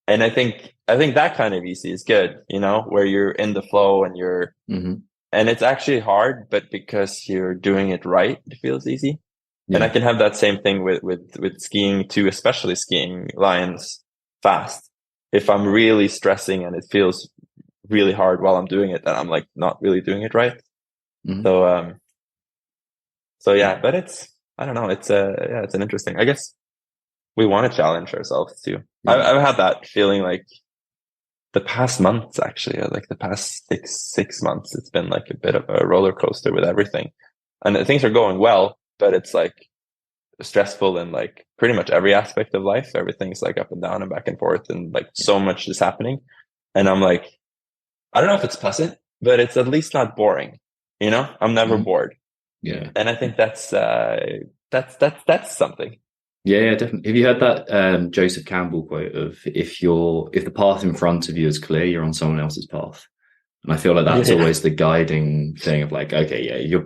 And I think that kind of easy is good, where you're in the flow and you're, and it's actually hard, but because you're doing it right, it feels easy. Yeah. And I can have that same thing with skiing too, especially skiing lines fast. If I'm really stressing and it feels really hard while I'm doing it, then I'm like not really doing it right. So yeah, but I don't know. It's an interesting, I guess we want to challenge ourselves too. Yeah. I've had that feeling like the past months, actually, like the past six months, it's been like a bit of a roller coaster with everything and things are going well, but it's like stressful in like pretty much every aspect of life. Everything's like up and down and back and forth and like so much is happening. And I'm like, I don't know if it's pleasant, but it's at least not boring. I'm never bored. Yeah. And I think that's something. Yeah, definitely. Have you heard that Joseph Campbell quote of if the path in front of you is clear, you're on someone else's path? And I feel like that's always the guiding thing of like, okay, yeah, you're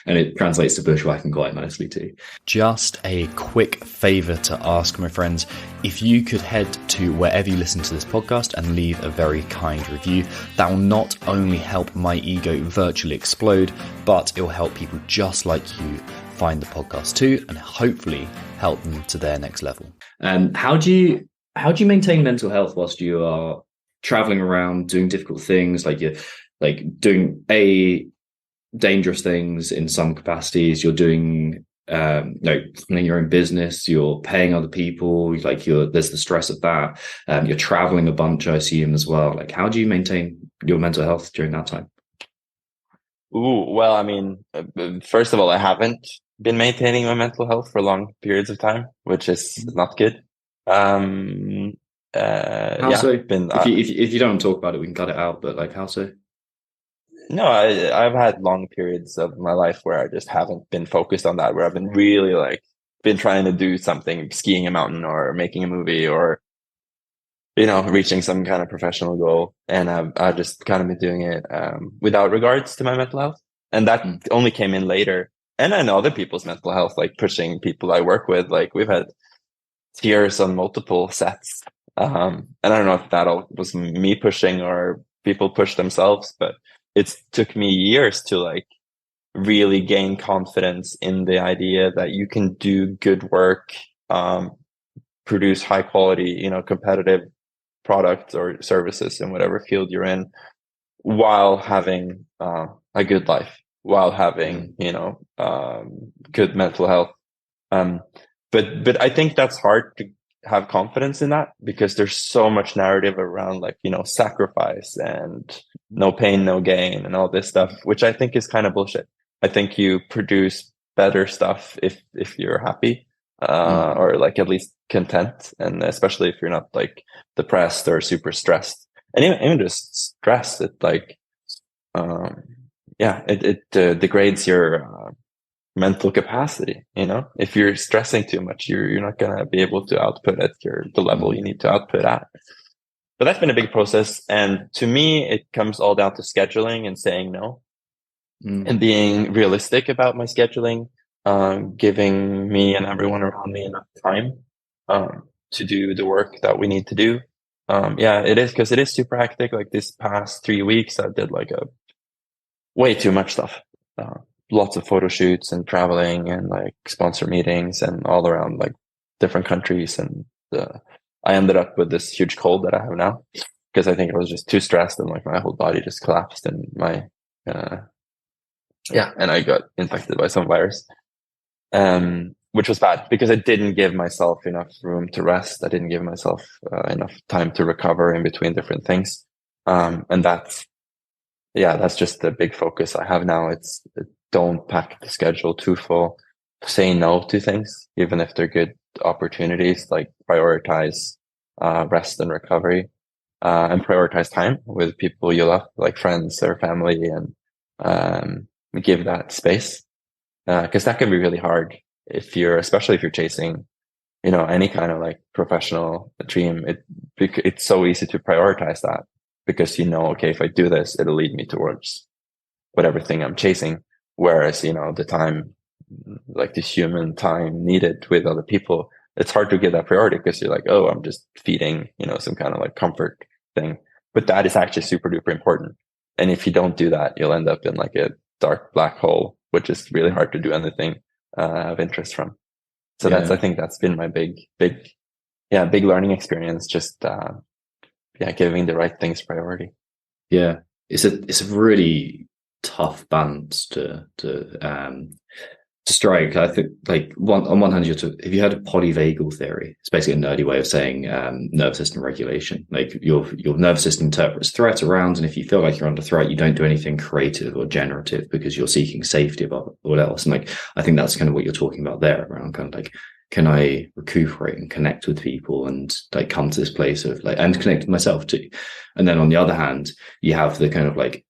and it translates to bushwhacking quite nicely too. Just a quick favor to ask, my friends, if you could head to wherever you listen to this podcast and leave a very kind review, that will not only help my ego virtually explode, but it will help people just like you find the podcast too, and hopefully help them to their next level. How do you maintain mental health whilst you are traveling around doing difficult things, like you're like doing dangerous things in some capacities, you're doing running your own business, you're paying other people, like there's the stress of that, you're traveling a bunch, I assume, as well. Like, how do you maintain your mental health during that time? Well, I mean, first of all, I haven't been maintaining my mental health for long periods of time, which is not good. How yeah, so? been If you don't want to talk about it, we can cut it out. But like, how so? no, I've had long periods of my life where I just haven't been focused on that, where I've been really like been trying to do something, skiing a mountain or making a movie or reaching some kind of professional goal. And I've just kind of been doing it without regards to my mental health. And that Mm. only came in later. And I know other people's mental health, like pushing people I work with, like we've had tears on multiple sets. And I don't know if that all was me pushing or people push themselves, but it took me years to like really gain confidence in the idea that you can do good work, produce high quality, competitive products or services in whatever field you're in, while having a good life, while having Mm. good mental health. Um, but I think that's hard to have confidence in that because there's so much narrative around like sacrifice and no pain, no gain, and all this stuff, which I think is kind of bullshit. I think you produce better stuff if you're happy, Mm. or like at least content, and especially if you're not like depressed or super stressed, and even just stressed, it like um, yeah, it degrades your mental capacity. If you're stressing too much, you're not gonna be able to output at the level you Mm. need to output at. But that's been a big process, and to me, it comes all down to scheduling and saying no Mm. and being realistic about my scheduling, giving me and everyone around me enough time to do the work that we need to do. Yeah, it is because it is super hectic. Like this past 3 weeks, I did like a way too much stuff. Uh, Lots of photo shoots and traveling and like sponsor meetings and all around like different countries. And I ended up with this huge cold that I have now because I think I was just too stressed and like my whole body just collapsed and uh, yeah, and I got infected by some virus, which was bad because I didn't give myself enough room to rest. I didn't give myself enough time to recover in between different things. And that's just the big focus I have now. It's don't pack the schedule too full. Say no to things, even if they're good opportunities. Like prioritize rest and recovery, and prioritize time with people you love, like friends or family, and give that space because that can be really hard especially if you're chasing, any kind of like professional dream. It's so easy to prioritize that because okay, if I do this, it'll lead me towards whatever thing I'm chasing. Whereas, the time, like the human time needed with other people, it's hard to give that priority because you're like, oh, I'm just feeding, some kind of like comfort thing. But that is actually super duper important. And if you don't do that, you'll end up in like a dark black hole, which is really Mm. hard to do anything of interest from. So I Yeah. think that's been my big learning experience. Just, giving the right things priority. Yeah. It's a really tough balance to strike. I think like on one hand, have you heard of polyvagal theory? It's basically a nerdy way of saying nervous system regulation. Like your nervous system interprets threat around, and if you feel like you're under threat, you don't do anything creative or generative because you're seeking safety above all else. And like I think that's kind of what you're talking about there around kind of like, can I recuperate and connect with people and like come to this place of like and connect with myself too. And then on the other hand, you have the kind of like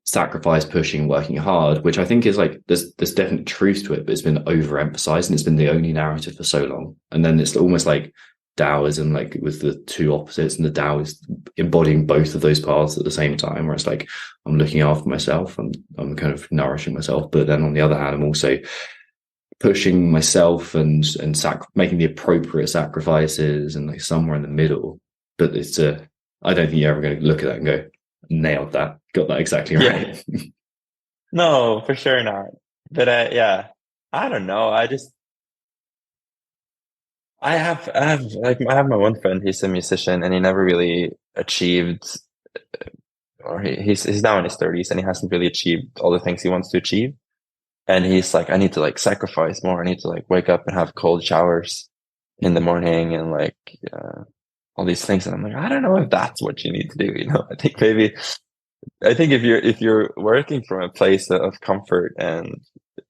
sacrifice, pushing, working hard, which I think is like there's definite truth to it, but it's been overemphasized and it's been the only narrative for so long. And then it's almost like Taoism, like with the two opposites, and the Tao is embodying both of those paths at the same time, where it's like I'm looking after myself and I'm kind of nourishing myself, but then on the other hand, I'm also pushing myself and making the appropriate sacrifices and like somewhere in the middle. But I don't think you're ever going to look at that and go, nailed that, got that exactly Yeah. right. No, for sure not. But yeah, I don't know. I have my one friend. He's a musician, and he never really achieved, or he's now in his 30s, and he hasn't really achieved all the things he wants to achieve. And he's like, I need to like sacrifice more. I need to like wake up and have cold showers in the morning, and like all these things. And I'm like, I don't know if that's what you need to do. I think if you're working from a place of comfort and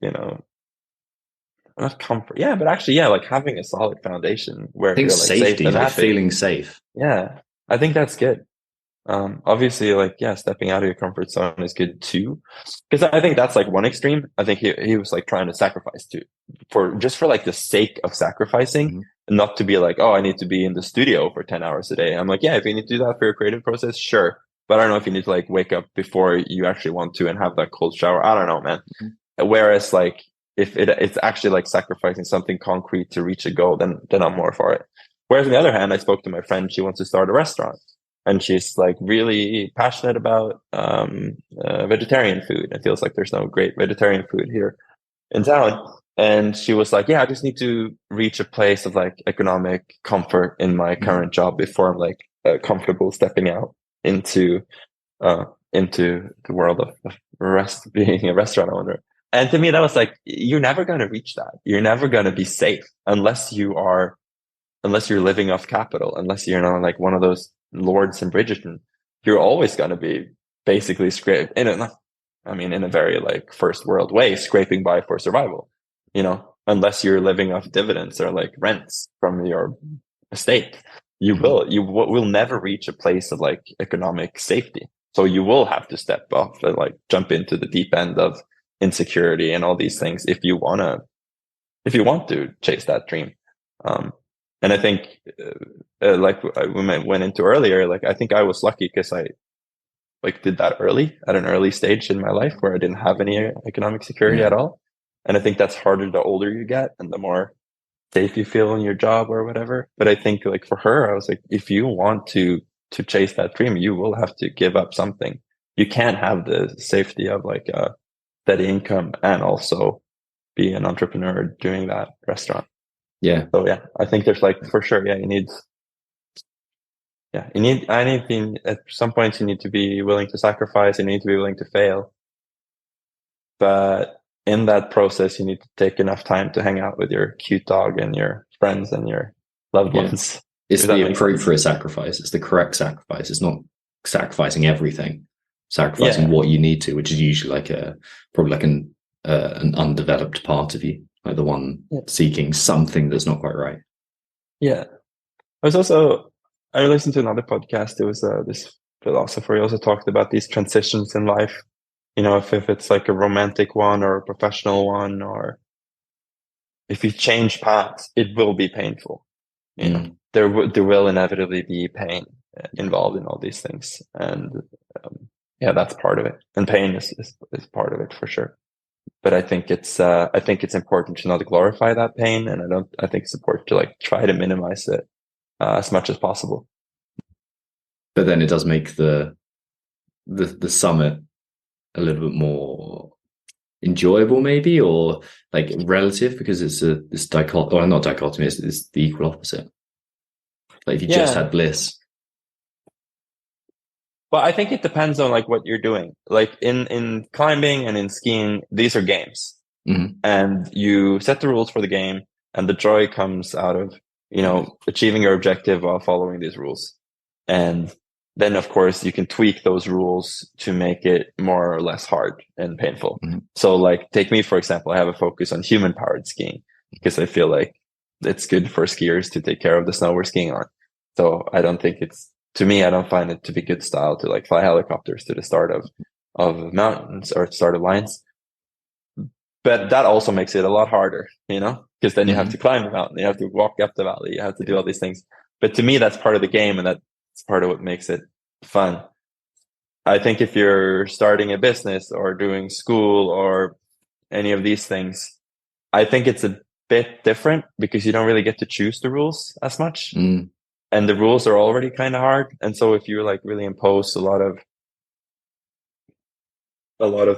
you know not comfort. Yeah, but actually, yeah, like having a solid foundation I where think you're like safe safety, and like happy. feeling safe. Yeah, I think that's good. Obviously, like, yeah, stepping out of your comfort zone is good too, because I think that's like one extreme. I think he was like trying to sacrifice too, for like the sake of sacrificing, Mm-hmm. and not to be like, oh, I need to be in the studio for 10 hours a day. I'm like, yeah, if you need to do that for your creative process, sure, but I don't know if you need to like wake up before you actually want to and have that cold shower. I don't know, man. Whereas like if it's actually like sacrificing something concrete to reach a goal, then I'm more for it. Whereas on the other hand, I spoke to my friend. She wants to start a restaurant and she's like really passionate about vegetarian food. It feels like there's no great vegetarian food here in town. And she was like, yeah, I just need to reach a place of like economic comfort in my current job before I'm like comfortable stepping out into into the world of being a restaurant owner. And to me, that was like, you're never going to reach that. You're never going to be safe unless you're living off capital, unless you're not like one of those lords in Bridgerton. You're always going to be basically in a very like first world way, scraping by for survival, unless you're living off dividends or like rents from your estate. You will never reach a place of like economic safety. So you will have to step off and like jump into the deep end of insecurity and all these things if you want to chase that dream. And I think, like we went into earlier, like I think I was lucky because I like did that early at an early stage in my life where I didn't have any economic security Yeah. at all. And I think that's harder the older you get and the more safe you feel in your job or whatever. But I think like for her, I was like, if you want to chase that dream, you will have to give up something. You can't have the safety of like a steady income and also be an entrepreneur doing that restaurant. Yeah. So yeah, I think there's like for sure, yeah, you need anything at some points you need to be willing to sacrifice, you need to be willing to fail. But in that process, you need to take enough time to hang out with your cute dog and your friends and your loved Yeah. ones. It's If that the makes sense. appropriate sacrifice. It's the correct sacrifice. It's not sacrificing everything, sacrificing Yeah. what you need to, which is usually like probably like an undeveloped part of you, like the one seeking something that's not quite right. Yeah. I listened to another podcast. It was this philosopher. He also talked about these transitions in life. If it's like a romantic one or a professional one, or if you change paths, it will be painful. There will inevitably be pain involved in all these things, and yeah, that's part of it. And pain is part of it for sure. But I think it's important to not glorify that pain, and I think it's important to like try to minimize it as much as possible. But then it does make the summit a little bit more enjoyable, maybe, or like relative, because it's this dichotomy, or not dichotomy, it's the equal opposite. Like if you just had bliss. Well, I think it depends on like what you're doing. Like in climbing and in skiing, these are games. And you set the rules for the game, and the joy comes out of, achieving your objective while following these rules. And then of course you can tweak those rules to make it more or less hard and painful. So like take me, for example, I have a focus on human powered skiing because I feel like it's good for skiers to take care of the snow we're skiing on. So I don't find it to be good style to like fly helicopters to the start of mountains or start of lines. But that also makes it a lot harder, because then you have to climb the mountain, you have to walk up the valley, you have to do all these things. But to me, that's part of the game, and that's part of what makes it fun. I think if you're starting a business or doing school or any of these things, I think it's a bit different because you don't really get to choose the rules as much. And the rules are already kind of hard. And so if you like really impose a lot of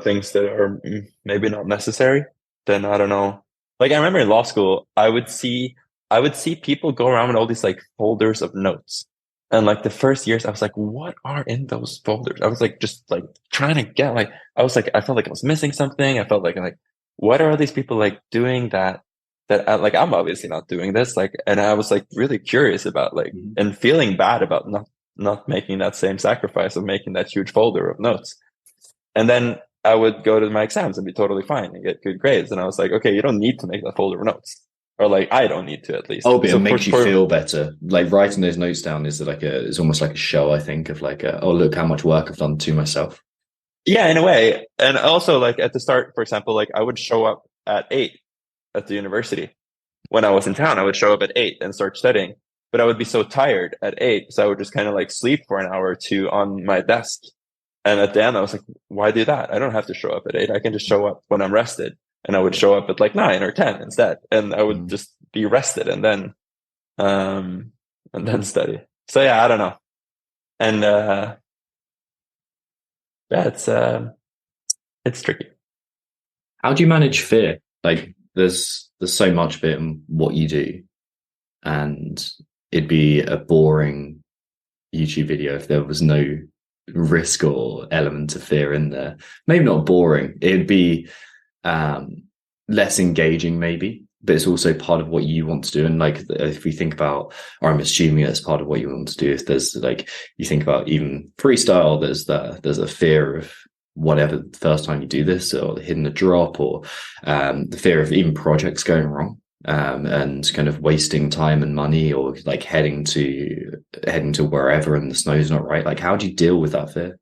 things that are maybe not necessary, then I don't know. Like I remember in law school, I would see people go around with all these like folders of notes. And like the first years, I was like, what are in those folders? I was like, just like trying to get like, I felt like I was missing something. I felt like, what are all these people like doing that like, I'm obviously not doing this. Like, and I was like really curious about like, and feeling bad about not making that same sacrifice of making that huge folder of notes. And then I would go to my exams and be totally fine and get good grades. And I was like, okay, you don't need to make that folder of notes, or like I don't need to at least. Oh, but it So makes you feel better. Like writing those notes down is like it's almost like a show, I think, of like, oh, look how much work I've done to myself. yeah, in a way. And also like at the start, for example, like I would show up at 8 at the university. When I was in town, I would show up at 8 and start studying, but I would be so tired at 8. So I would just kind of like sleep for an hour or two on my desk. And at the end, I was like, why do that? I don't have to show up at 8. I can just show up when I'm rested. And I would show up at like 9 or 10 instead. And I would just be rested um, and then study. So yeah, I don't know. And, yeah, it's tricky. How do you manage fear? Like there's so much of it in what you do, and it'd be a boring YouTube video if there was no risk or element of fear in there. Maybe not boring. It'd be less engaging, maybe, but it's also part of what you want to do. And like, if we think about, or I'm assuming that's part of what you want to do. If there's like, you think about even freestyle, there's a fear of whatever the first time you do this, or hitting a drop, or the fear of even projects going wrong. And kind of wasting time and money, or like heading to wherever and the snow's not right. Like, how do you deal with that fear?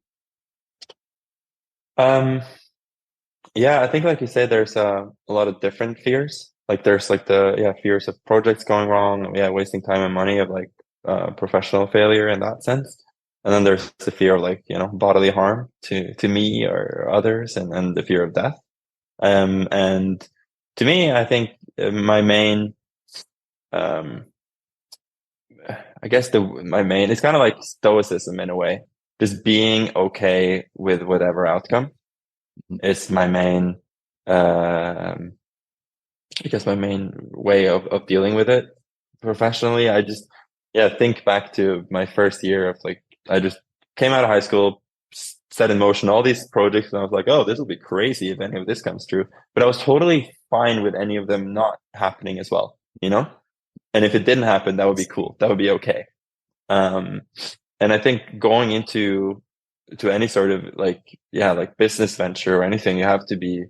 Yeah, I think like you said, there's a lot of different fears. Like there's like the fears of projects going wrong, wasting time and money, of like professional failure in that sense. And then there's the fear of like, bodily harm to me or others, and the fear of death. And to me, I think my main um I guess my main, it's kind of like stoicism in a way, just being okay with whatever outcome. It's my main, I guess my main way of dealing with it professionally. I just, think back to my first year of like, I just came out of high school, set in motion all these projects, and I was like, oh, this will be crazy if any of this comes true. But I was totally fine with any of them not happening as well, you know? And if it didn't happen, that would be cool. That would be okay. Um, and I think going to any sort of like business venture or anything, you have to be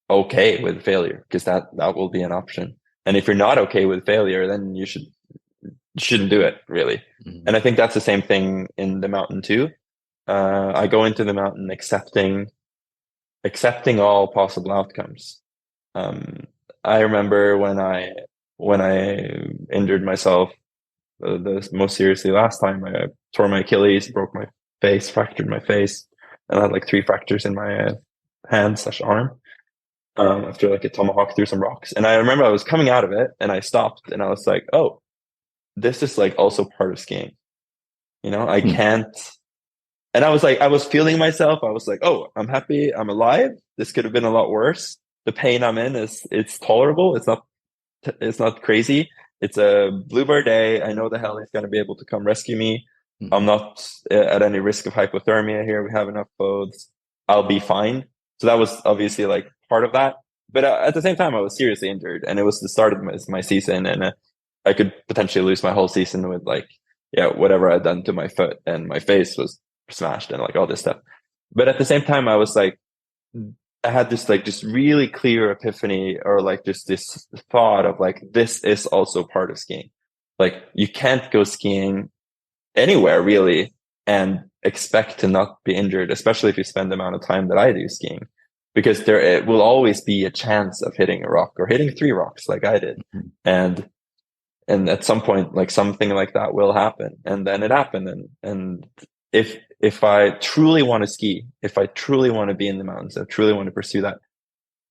okay with failure, because that will be an option. And if you're not okay with failure, then shouldn't do it really. Mm-hmm. And I think that's the same thing in the mountain too. I go into the mountain accepting all possible outcomes. I remember when I injured myself the most seriously last time. I tore my Achilles, broke my face, fractured my face, and I had like 3 fractures in my hand/arm after like a tomahawk through some rocks. And I remember I was coming out of it, and I stopped, and I was like, oh, this is like also part of skiing. I can't. And I was feeling myself. I was like, oh, I'm happy. I'm alive. This could have been a lot worse. The pain I'm in it's tolerable. It's not crazy. It's a bluebird day. I know the hell is going to be able to come rescue me. I'm not at any risk of hypothermia here. We have enough clothes. I'll be fine. So that was obviously like part of that. But at the same time, I was seriously injured, and it was the start of my season, and I could potentially lose my whole season with like, whatever I'd done to my foot, and my face was smashed and like all this stuff. But at the same time, I was like, I had this like just really clear epiphany, or like just this thought of like, this is also part of skiing. Like you can't go skiing anywhere really and expect to not be injured, especially if you spend the amount of time that I do skiing, because it will always be a chance of hitting a rock or hitting 3 rocks like I did. And at some point, like something like that will happen. And then it happened. And if I truly want to ski, if I truly want to be in the mountains, I truly want to pursue that,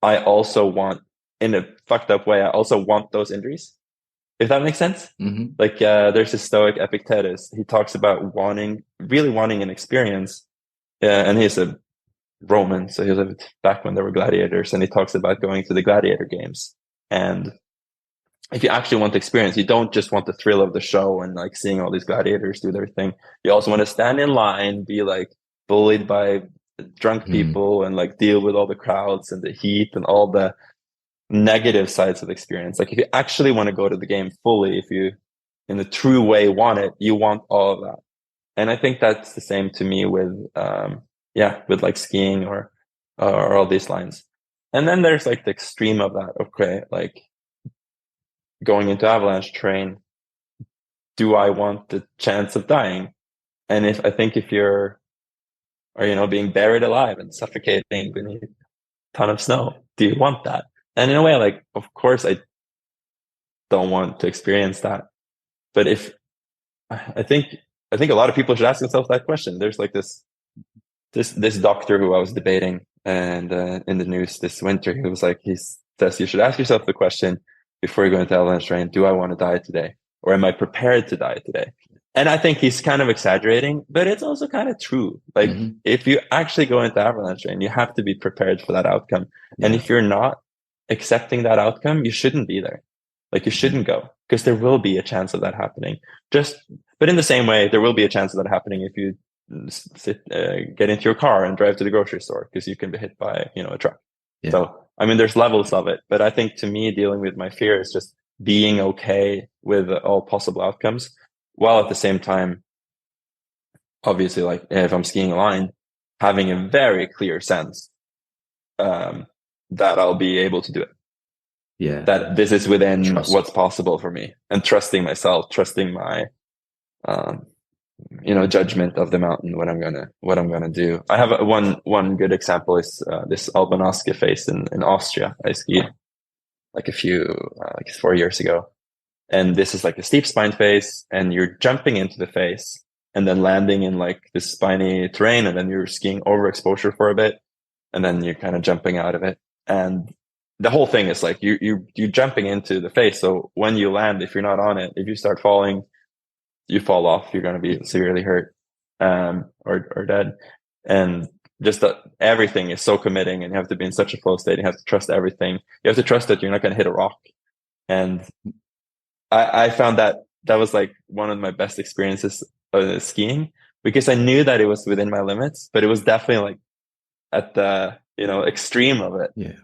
I also want, in a fucked up way, I also want those injuries. If that makes sense. Mm-hmm. Like there's a Stoic Epictetus. He talks about really wanting an experience. And he's a Roman, so he lived back when there were gladiators, and he talks about going to the gladiator games. And if you actually want the experience, you don't just want the thrill of the show and like seeing all these gladiators do their thing. You also want to stand in line, be like bullied by drunk people, and like deal with all the crowds and the heat and all the negative sides of the experience. Like if you actually want to go to the game fully, if you in the true way want it, you want all of that. And I think that's the same to me with with like skiing, or or all these lines. And then there's like the extreme of that. Okay, like going into avalanche terrain, do I want the chance of dying? And if you're, or being buried alive and suffocating beneath a ton of snow, do you want that? And in a way, like, of course, I don't want to experience that. But I think I think a lot of people should ask themselves that question. There's like this doctor who I was debating and in the news this winter, he says you should ask yourself the question before you go into avalanche terrain: do I want to die today, or am I prepared to die today? And I think he's kind of exaggerating, but it's also kind of true. Like if you actually go into avalanche terrain, you have to be prepared for that outcome. Yeah. And if you're not accepting that outcome, you shouldn't be there. Like you shouldn't go, because there will be a chance of that happening. But in the same way, there will be a chance of that happening if you get into your car and drive to the grocery store, because you can be hit by a truck. Yeah. So I mean, there's levels of it, but I think to me, dealing with my fear is just being okay with all possible outcomes, while at the same time, obviously, like if I'm skiing a line, having a very clear sense that I'll be able to do it. Yeah, that this is within what's possible for me, and trusting myself, trusting my judgment of the mountain, what I'm gonna do. I have one good example is this Albanaske face in Austria. I skied like 4 years ago, and this is like a steep spine face, and you're jumping into the face and then landing in like this spiny terrain, and then you're skiing overexposure for a bit, and then you're kind of jumping out of it. And the whole thing is like you're jumping into the face. So when you land, if you're not on it, if you start falling, you fall off, you're going to be severely hurt, or dead. And just that everything is so committing, and you have to be in such a flow state. You have to trust everything. You have to trust that you're not going to hit a rock. And I found that was like one of my best experiences of skiing, because I knew that it was within my limits, but it was definitely like at the extreme of it. Yeah.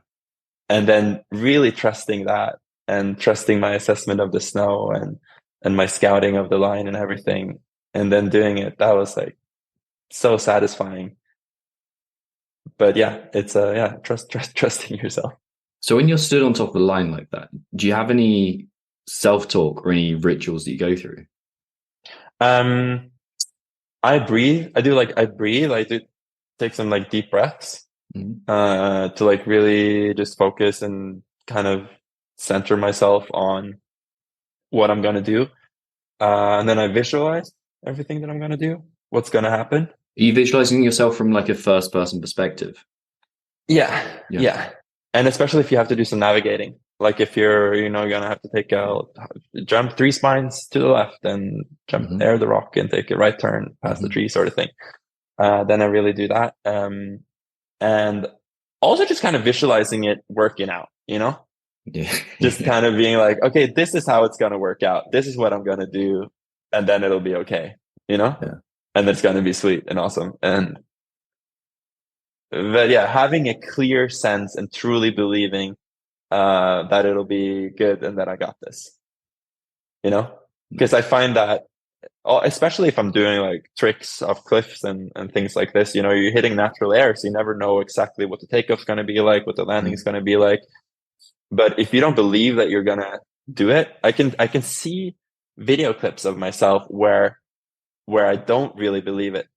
And then really trusting that, and trusting my assessment of the snow and my scouting of the line and everything, and then doing it. That was like so satisfying. But yeah, it's trusting yourself. So when you're stood on top of the line like that, do you have any self-talk or any rituals that you go through? I breathe. I breathe. I do take some like deep breaths. To like really just focus and kind of center myself on what I'm going to do. And then I visualize everything that I'm going to do, what's going to happen. Are you visualizing yourself from like a first person perspective? Yeah. And especially if you have to do some navigating, like if you're, going to have to jump 3 spines to the left and jump air the rock and take a right turn past the tree sort of thing. Then I really do that. And also just kind of visualizing it working out, Yeah. Just kind of being like, okay, this is how it's going to work out. This is what I'm going to do. And then it'll be okay, Yeah. And it's going to be sweet and awesome. But yeah, having a clear sense and truly believing that it'll be good and that I got this, because I find that, especially if I'm doing like tricks off cliffs and things like this, you're hitting natural air, so you never know exactly what the takeoff's going to be like, what the landing is going to be like. But if you don't believe that you're going to do it, I can see video clips of myself where I don't really believe it,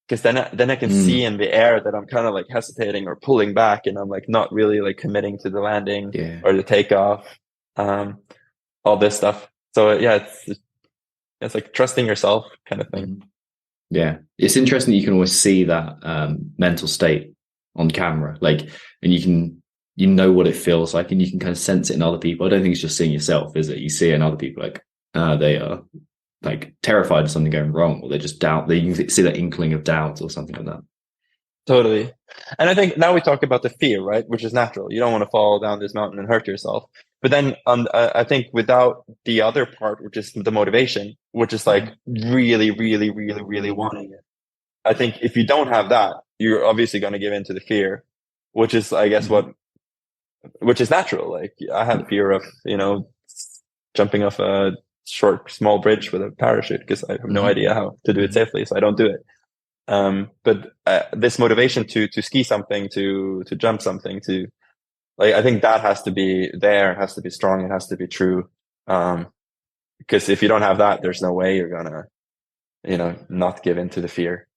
because then I can see in the air that I'm kind of like hesitating or pulling back, and I'm like not really like committing to the landing or the takeoff, all this stuff. So yeah, it's like trusting yourself kind of thing. Yeah. It's interesting that you can always see that mental state on camera, like, and you know what it feels like, and you can kind of sense it in other people. I don't think it's just seeing yourself, is it? You see it in other people, like they are like terrified of something going wrong, or they just doubt. You can see that inkling of doubt or something like that. Totally. And I think now we talk about the fear, right? Which is natural. You don't want to fall down this mountain and hurt yourself. But then I think without the other part, which is the motivation, which is like really, really, really, really wanting it. I think if you don't have that, you're obviously going to give in to the fear, which is, I guess, which is natural. Like I have fear of, jumping off a small bridge with a parachute, because I have no idea how to do it safely. So I don't do it. But this motivation to ski something, to jump something, to like, I think that has to be there, it has to be strong, it has to be true. Because if you don't have that, there's no way you're gonna, not give in to the fear.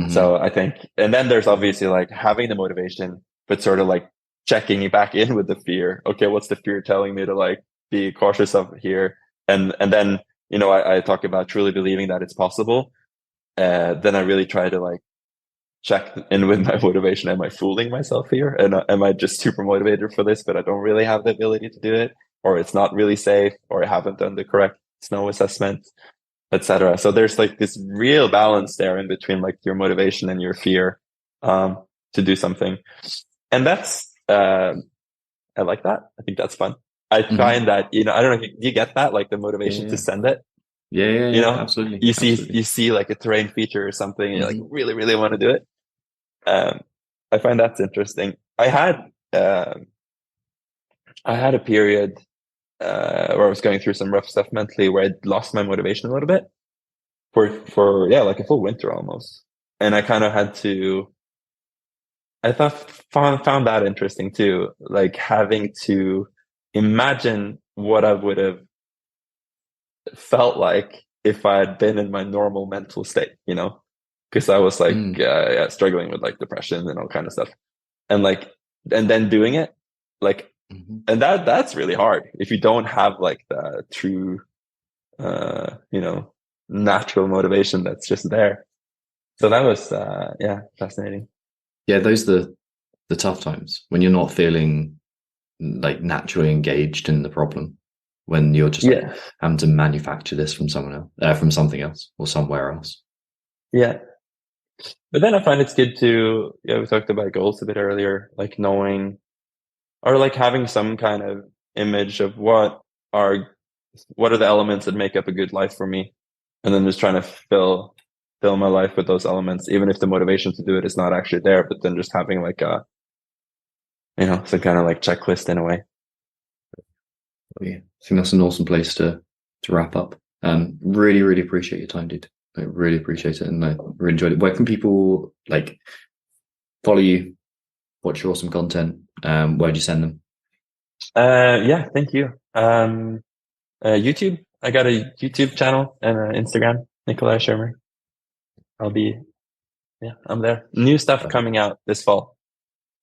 So I think, and then there's obviously like having the motivation, but sort of like checking it back in with the fear. Okay, what's the fear telling me to like be cautious of here? And then, I talk about truly believing that it's possible. Then I really try to like check in with my motivation. Am I fooling myself here? And am I just super motivated for this, but I don't really have the ability to do it? Or it's not really safe, or I haven't done the correct snow assessment, etc. So there's like this real balance there in between like your motivation and your fear to do something. And that's, I like that. I think that's fun. I find that, I don't know, do you get that? Like the motivation to send it? Yeah, absolutely. You see like a terrain feature or something, and you like really, really want to do it. I find that's interesting. I had a period where I was going through some rough stuff mentally, where I lost my motivation a little bit for like a full winter almost, and I kind of had to. I found that interesting too, like having to imagine what I would have felt like if I had been in my normal mental state, because I was like struggling with like depression and all kind of stuff, and like, and then doing it, like, and that's really hard if you don't have like the true, natural motivation that's just there. So that was, fascinating. Yeah, those are the tough times when you're not feeling like naturally engaged in the problem, when you're just like having to manufacture this from someone else, from something else or somewhere else. Yeah. But then I find it's good to, we talked about goals a bit earlier, like knowing or like having some kind of image of what are the elements that make up a good life for me. And then just trying to fill my life with those elements, even if the motivation to do it is not actually there, but then just having like a, some kind of like checklist in a way. Yeah, I think that's an awesome place to wrap up. Really, really appreciate your time, dude. I really appreciate it, and I really enjoyed it. Where can people like follow you, watch your awesome content? Where'd you send them? Thank you. YouTube. I got a YouTube channel and Instagram, Nikolai Schirmer. I'm there. New stuff coming out this fall.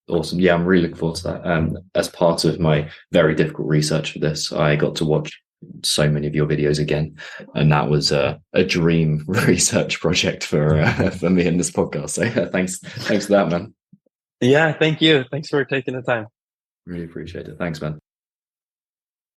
Awesome. Yeah, I'm really looking forward to that. As part of my very difficult research for this, I got to watch so many of your videos again, and that was a dream research project for me in this podcast. So thanks for that, man. Yeah, thank you. Thanks for taking the time. Really appreciate it. Thanks, man.